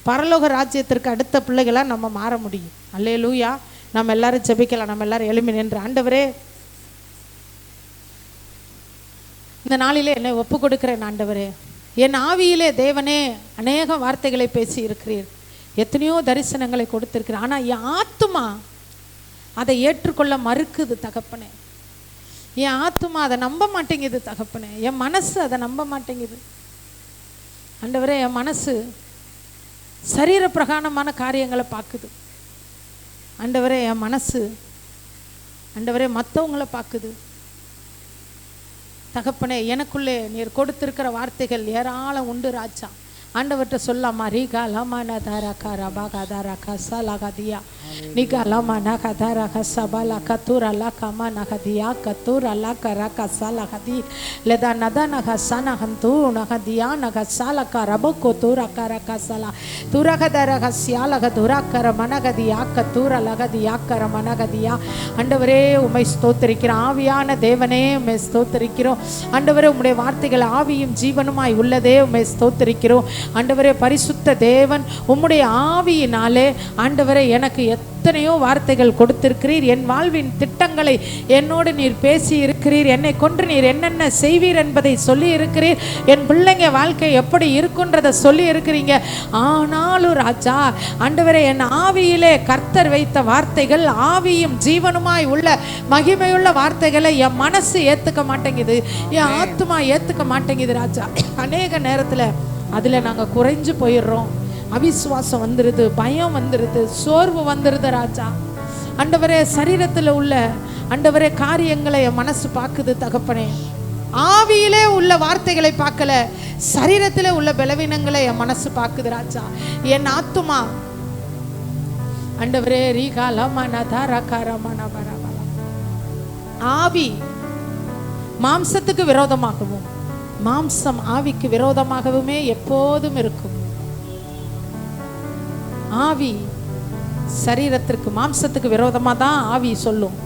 பரலோக ராஜ்யத்திற்கு அடுத்த பிள்ளைகளாக நம்ம மாற முடியும். அல்லேலூயா. நம்ம எல்லாரும் ஜெபிக்கலாம். நம்ம எல்லாரும் எழும்பி நின்று, ஆண்டவரே இந்த நாளிலே என்னை ஒப்பு கொடுக்கிறேன் ஆண்டவரே, என் ஆவியிலே தேவனே அநேக வார்த்தைகளை பேசி இருக்கிறீர், எத்தனையோ தரிசனங்களை கொடுத்திருக்கிறேன், ஆனால் என் ஆத்துமா அதை ஏற்றுக்கொள்ள மறுக்குது தகப்பனே. என் ஆத்துமா அதை நம்ப மாட்டேங்குது தகப்பனே. என் மனசு அதை நம்ப மாட்டேங்குது ஆண்டவரே. என் மனசு சரீர பிரகாரமான காரியங்களை பார்க்குது ஆண்டவரே. என் மனசு ஆண்டவரே மற்றவங்களை பார்க்குது தகப்பனே. எனக்குள்ளே நீர் கொடுத்திருக்கிற வார்த்தைகள் ஏராளம் உண்டு ராஜா. ஆண்டவர்கிட்ட சொல்லாமா, ரீகா லமானா தாராக்கா ரபாகா தாராக்கா சலாகதியா நிகா லமானா கதாராக்கா சபாலா கத்தூர் அல்லா கமா நகதியா கத்தூர் அல்லா கராக்கா சலாகதி லெதா நதா நக சனகந்தூ நகதியா நக சாலக்கா ரபக்கோ தூரக்கரக்கா சலா துரகதரக சியாலக துராக்கர மனகதியா கத்தூர் அலகதியாக்கர மனகதியா. ஆண்டவரே உம்மை ஸ்தோத்திரிக்கிறோம். ஆவியான தேவனே உம்மை ஸ்தோத்திரிக்கிறோம் ஆண்டவரே. உம்முடைய வார்த்தைகள் ஆவியும் ஜீவனுமாய் உள்ளதே உம்மை ஸ்தோத்திரிக்கிறோம் ஆண்டவரே. பரிசுத்த தேவன் உம்முடைய ஆவியினாலே ஆண்டவரே எனக்கு எத்தனை எத்தனையோ வார்த்தைகள் கொடுத்திருக்கிறீர். என் வாழ்வின் திட்டங்களை என்னோடு நீர் பேசி இருக்கிறீர். என்னை கொன்று நீர் என்னென்ன செய்வீர் என்பதை சொல்லி இருக்கிறீர். என் பிள்ளைங்க வாழ்க்கை எப்படி இருக்குன்றதை சொல்லி இருக்கிறீங்க. ஆனாலும் ராஜா ஆண்டவரே, என் ஆவியிலே கர்த்தர் வைத்த வார்த்தைகள் ஆவியும் ஜீவனுமாய் உள்ள மகிமையுள்ள வார்த்தைகளை என் மனசு ஏத்துக்க மாட்டேங்குது, என் ஆத்துமா ஏத்துக்க மாட்டேங்குது ராஜா. அநேக நேரத்துல அதுல நாங்க குறைஞ்சு போயிடுறோம். அவிசுவாசம் வந்துருது, பயம் வந்துருது, சோர்வு வந்துருது ராஜா. ஆண்டவரே, சரீரத்துல உள்ள ஆண்டவரே காரியங்களை என் மனசு பார்க்குது தகப்பனே. ஆவியிலே உள்ள வார்த்தைகளை பார்க்கல, சரீரத்திலே உள்ள பலவீனங்களை என் மனசு பார்க்குது ராஜா. என் ஆத்துமா ஆண்டவரே ஆவி மாம்சத்துக்கு விரோதமாகவும் மாம்சம் ஆவிக்கு விரோதமாகவுமே எப்போதும் இருக்கும். ஆவி சரீரத்திற்கு மாம்சத்துக்கு விரோதமா தான் ஆவி சொல்லும்.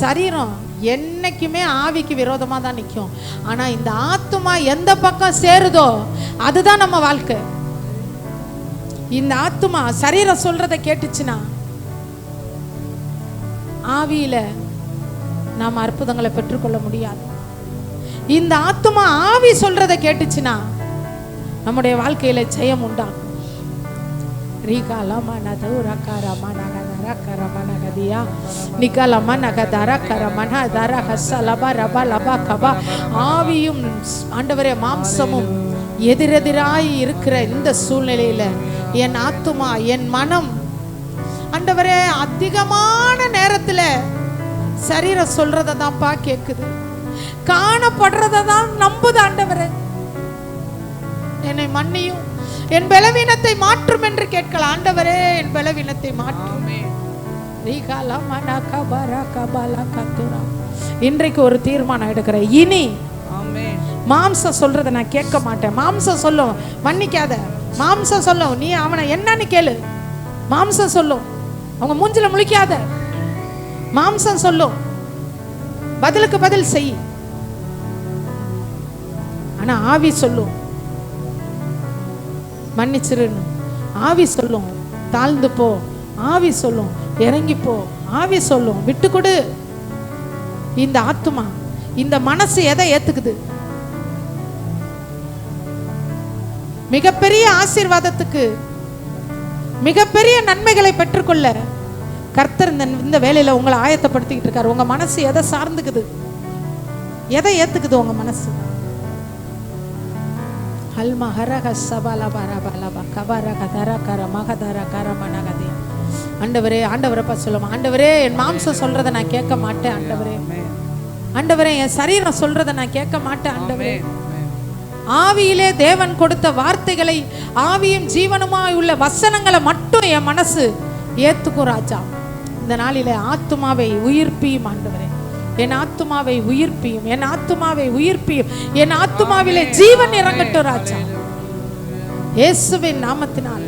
சரீரம் என்னைக்குமே ஆவிக்கு விரோதமா தான் நிற்கும். ஆனா இந்த ஆத்துமா எந்த பக்கம் சேருதோ அதுதான் நம்ம வாழ்க்கை. இந்த ஆத்துமா சரீரம் சொல்றதை கேட்டுச்சுன்னா ஆவியில நாம் அற்புதங்களை பெற்றுக்கொள்ள முடியாது. இந்த ஆத்துமா ஆவி சொல்றதை கேட்டுச்சுன்னா நம்முடைய வாழ்க்கையில ஜெயம் உண்டாகும். ஆவியும் ஆண்டவரே மாம்சமும் எதிரெதிராய் இருக்கிற இந்த சூழ்நிலையில என் ஆத்துமா என் மனம் ஆண்டவரே அதிகமான நேரத்துல சரீரம் சொல்றதை தான்ப்பா கேக்குது, காணப்படுறதை தான் நம்புது. ஆண்டவரே என்னை மன்னியும், என் பலவீனத்தை மாற்றும் என்று கேட்கலாம். ஆண்டவரே என் பலவீனத்தை மாற்றும். இன்றைக்கு ஒரு தீர்மானம் எடுக்கிறேன். இனி மாம்சம் சொல்றதை நான் கேட்க மாட்டேன். மாம்சம் சொல்லும் மன்னிக்காத, மாம்சம் சொல்லும் நீ அவனை என்னன்னு கேளு, மாம்சம் சொல்லும் அவங்க மூஞ்சில முழிக்காத, மாம்சம் சொல்லும் பதிலுக்கு பதில் செய். ஆனா ஆவி சொல்லும் மன்னிச்சிருன்னு. ஆவி சொல்லும் தாழ்ந்து போ, ஆவி சொல்லும் இறங்கி போ, ஆவி சொல்லும் விட்டு கொடு. இந்த ஆத்துமா இந்த மனசு எதை ஏத்துக்குது? மிகப்பெரிய ஆசீர்வாதத்துக்கு மிகப்பெரிய நன்மைகளை பெற்றுக்கொள்ள கர்த்தர் இந்த வேலையில உங்களை ஆயத்தப்படுத்திக்கிட்டு இருக்காரு. உங்க மனசு எதை சார்ந்துக்குது? எதை ஏத்துக்குது உங்க மனசு? ஆண்டவரே ஆண்டவரப்பா சொல்லுமா, ஆண்டவரே என் மாம்சம் சொல்றதை நான் கேட்க மாட்டேன். ஆண்டவரே ஆண்டவரே என் சரீரம் சொல்றதை நான் கேட்க மாட்டேன். ஆண்டவரே ஆவியிலே தேவன் கொடுத்த வார்த்தைகளை ஆவியும் ஜீவனுமாய் உள்ள வசனங்களை மட்டும் என் மனசு ஏத்துக்கும் ராஜா. இந்த நாளிலே ஆத்துமாவை உயிர்ப்பியும் ஆண்டவரே, என் ஆத்துமாவை உயிர்ப்பியும், என் ஆத்துமாவை உயிர்ப்பியும், என் ஆத்துமாவிலே ஜீவன் இறங்கட்டும் ராஜா இயேசுவின் நாமத்தினால்.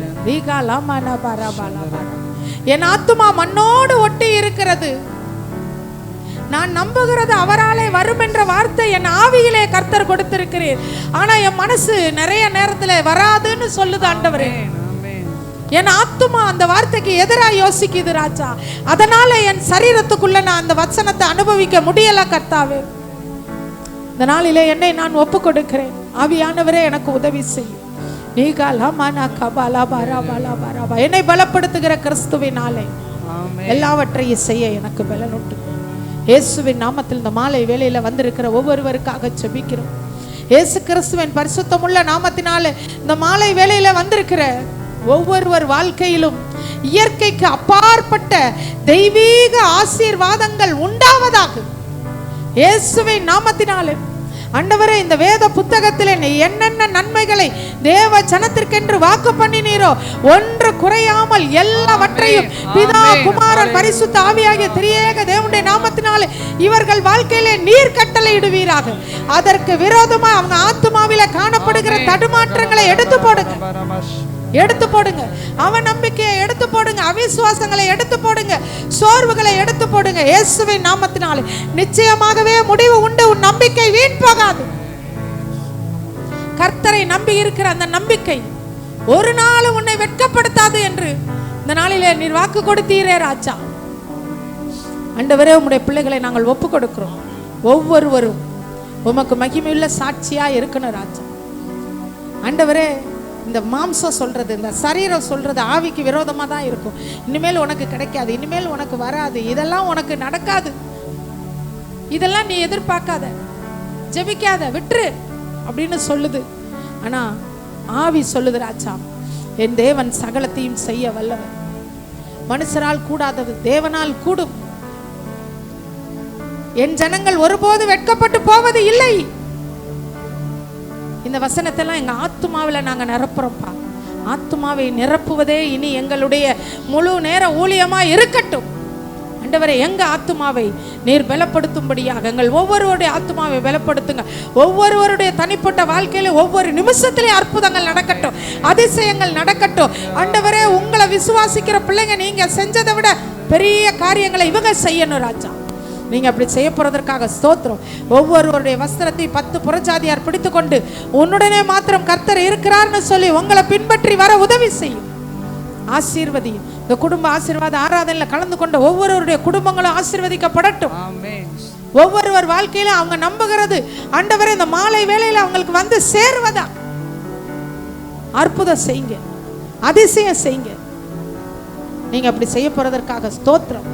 என் ஆத்துமா மண்ணோடு ஒட்டி இருக்கிறது. நான் நம்புகிறது அவராலே வரும் என்ற வார்த்தை என் ஆவியிலே கர்த்தர் கொடுத்திருக்கிறேன். ஆனா என் மனசு நிறைய நேரத்துல வராதுன்னு சொல்லுது ஆண்டவரே. என் ஆத்துமா அந்த வார்த்தைக்கு எதிராக யோசிக்குது ராஜா. அதனால என் சரீரத்துக்குள்ள நான் அந்த வசனத்தை அனுபவிக்க முடியல கர்த்தாவே. இந்த நாளிலே என்னை நான் ஒப்பு கொடுக்கிறேன். ஆவியானவரே எனக்கு உதவி செய்யும். என்னை பலப்படுத்துகிற கிறிஸ்துவினாலே எல்லாவற்றையும் செய்ய எனக்கு பலனுண்டு. இயேசுவின் நாமத்தில் இந்த மாலை வேளையில வந்திருக்கிற ஒவ்வொருவருக்காக ஜெபிக்கிறோம். இயேசு கிறிஸ்துவின் பரிசுத்தமுள்ள நாமத்தினாலே இந்த மாலை வேளையில வந்திருக்கிற ஒவ்வொருவர் வாழ்க்கையிலும் இயற்கைக்கு அப்பாற்பட்ட தெய்வீக ஆசீர்வாதங்கள் உண்டாவதாக இயேசுவின் நாமத்தினாலே. ஆண்டவரே இந்த வேத புத்தகத்திலே என்னென்ன நன்மைகளை தேவ ஜனத்திற்கென்று வாக்கு பண்ணினீரோ ஒன்று குறையாமல் எல்லாவற்றையும் பிதா குமாரன் பரிசுத்த ஆவியாகிய திரியேக தேவனுடைய நாமத்தினாலே இவர்கள் வாழ்க்கையிலே நீர் கட்டளையிடுவீராக. அதற்கு விரோதமா அவங்க ஆத்துமாவில காணப்படுகிற தடுமாற்றங்களை எடுத்து போடுங்க, எடுத்து போடுங்க. அவநம்பிக்கையை எடுத்து போடுங்க, அவிசுவாசங்களை எடுத்து போடுங்க, சோர்வுகளை எடுத்து போடுங்க. இயேசுவின் நாமத்தினாலே நிச்சயமாகவே முடிவு உண்டு. உன் நம்பிக்கை வீண் போகாது. கர்த்தரை நம்பி இருக்கிற அந்த நம்பிக்கை ஒரு நாள் உன்னை வெட்கப்படுத்தாது என்று இந்த நாளிலே நீர் வாக்கு கொடுத்தீரே ராஜா. ஆண்டவரே, உம்முடைய பிள்ளைகளை நாங்கள் ஒப்பு கொடுக்கிறோம். ஒவ்வொருவரும் உமக்கு மகிமையுள்ள சாட்சியா இருக்கணும் ராஜா. ஆண்டவரே, இந்த மாம்சம் சொல்றது, இந்த சரீரம் சொல்றது ஆவிக்கு விரோதமா தான் இருக்கும். இனிமேல் உனக்கு கிடைக்காது, இனிமேல் உனக்கு வராது, இதெல்லாம் உனக்கு நடக்காது, இதெல்லாம் நீ எதிர்பார்க்காத, ஜெபிக்காத, விட்டுரு அப்படின்னு சொல்லுது. ஆனா ஆவி சொல்லுது ராஜா, என் தேவன் சகலத்தையும் செய்ய வல்லவர். மனுஷரால் கூடாதது தேவனால் கூடும். என் ஜனங்கள் ஒருபோது வெட்கப்பட்டு போவது இல்லை. இந்த வசனத்தெல்லாம் எங்க ஆத்துமாவில நாங்க நிரப்புறோம்ப்பா. ஆத்துமாவை நிரப்புவதே இனி எங்களுடைய முழு நேர ஊழியமா இருக்கட்டும். ஆண்டவரே, எங்க ஆத்துமாவை நீர் பலப்படுத்தும்படியாக எங்கள் ஒவ்வொருவருடைய ஆத்துமாவை பலப்படுத்துங்க. ஒவ்வொருவருடைய தனிப்பட்ட வாழ்க்கையில ஒவ்வொரு நிமிஷத்திலே அற்புதங்கள் நடக்கட்டும், அதிசயங்கள் நடக்கட்டும். ஆண்டவரே, உங்களை விசுவாசிக்கிற பிள்ளைங்க நீங்க செஞ்சதை விட பெரிய காரியங்களை இவங்க செய்யணும் ராஜா. நீங்க அப்படி செய்ய போறதற்காக ஸ்தோத்திரம். ஒவ்வொருவருடைய வஸ்திரத்தை 10 புறஜாதியார் பிடித்து கொண்டு உன்னுடனே மாத்திரம் கர்த்தர் இருக்கிறார்னு சொல்லி உங்களை பின்பற்றி வர உதவி செய்யும். ஆசீர்வதியும். இந்த குடும்ப ஆசீர்வாத ஆராதனையில் கலந்து கொண்ட ஒவ்வொருவருடைய குடும்பங்களும் ஆசீர்வதிக்கப்படட்டும். ஒவ்வொருவர் வாழ்க்கையில அவங்க நம்புகிறது ஆண்டவரே இந்த மாலை வேளையில அவங்களுக்கு வந்து சேர்வதா. அற்புதம் செய்யுங்க, அதிசயம் செய்யுங்க. நீங்க அப்படி செய்ய போறதற்காக ஸ்தோத்திரம்.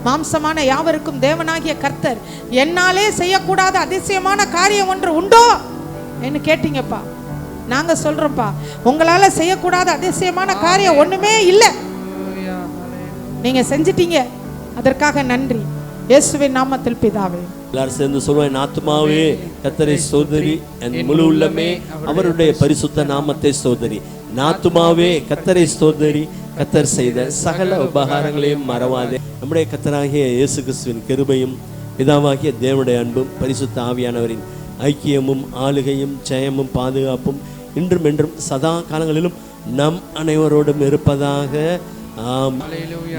மாம்சமான யாவருக்கும் தேவனாகிய கர்த்தர் என்னாலே செய்யக்கூடாத அதிசயமான காரியம் ஒன்று உண்டோ என்று கேட்டீங்கப்பா. நாங்க சொல்றோம்ப்பா, உங்களால செய்யக்கூடாத அதிசயமான காரியம் ஒண்ணுமே இல்லை. நீங்க செஞ்சிட்டீங்க, அதற்காக நன்றி. இயேசுவின் நாமத்தில் பிதாவே. எல்லாரும் சேர்ந்து சொல்லுவோம், என் ஆத்துமாவே கர்த்தரை ஸ்தோத்திரி, என் முழு உள்ளமே அவருடைய பரிசுத்த நாமத்தை ஸ்தோத்திரி. ஆத்துமாவே கர்த்தரை ஸ்தோத்திரி, கர்த்தர் செய்த சகல உபகாரங்களையும் மறவாதே. நம்முடைய கர்த்தராகிய இயேசு கிறிஸ்துவின் கிருபையும் பிதாவாகிய தேவனுடைய அன்பும் பரிசுத்த ஆவியானவரின் ஐக்கியமும் ஆளுகையும் ஜெயமும் பாதுகாப்பும் இன்றும் என்றும் சதா காலங்களிலும் நம் அனைவரோடும் இருப்பதாக.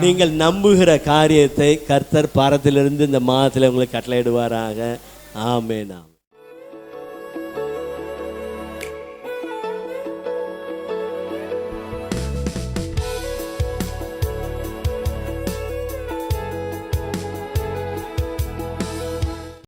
நீங்கள் நம்புகிற காரியத்தை கர்த்தர் பாரத்திலிருந்து இந்த மாதத்தில் உங்களுக்கு கட்டளையிடுவாராக. ஆமென்.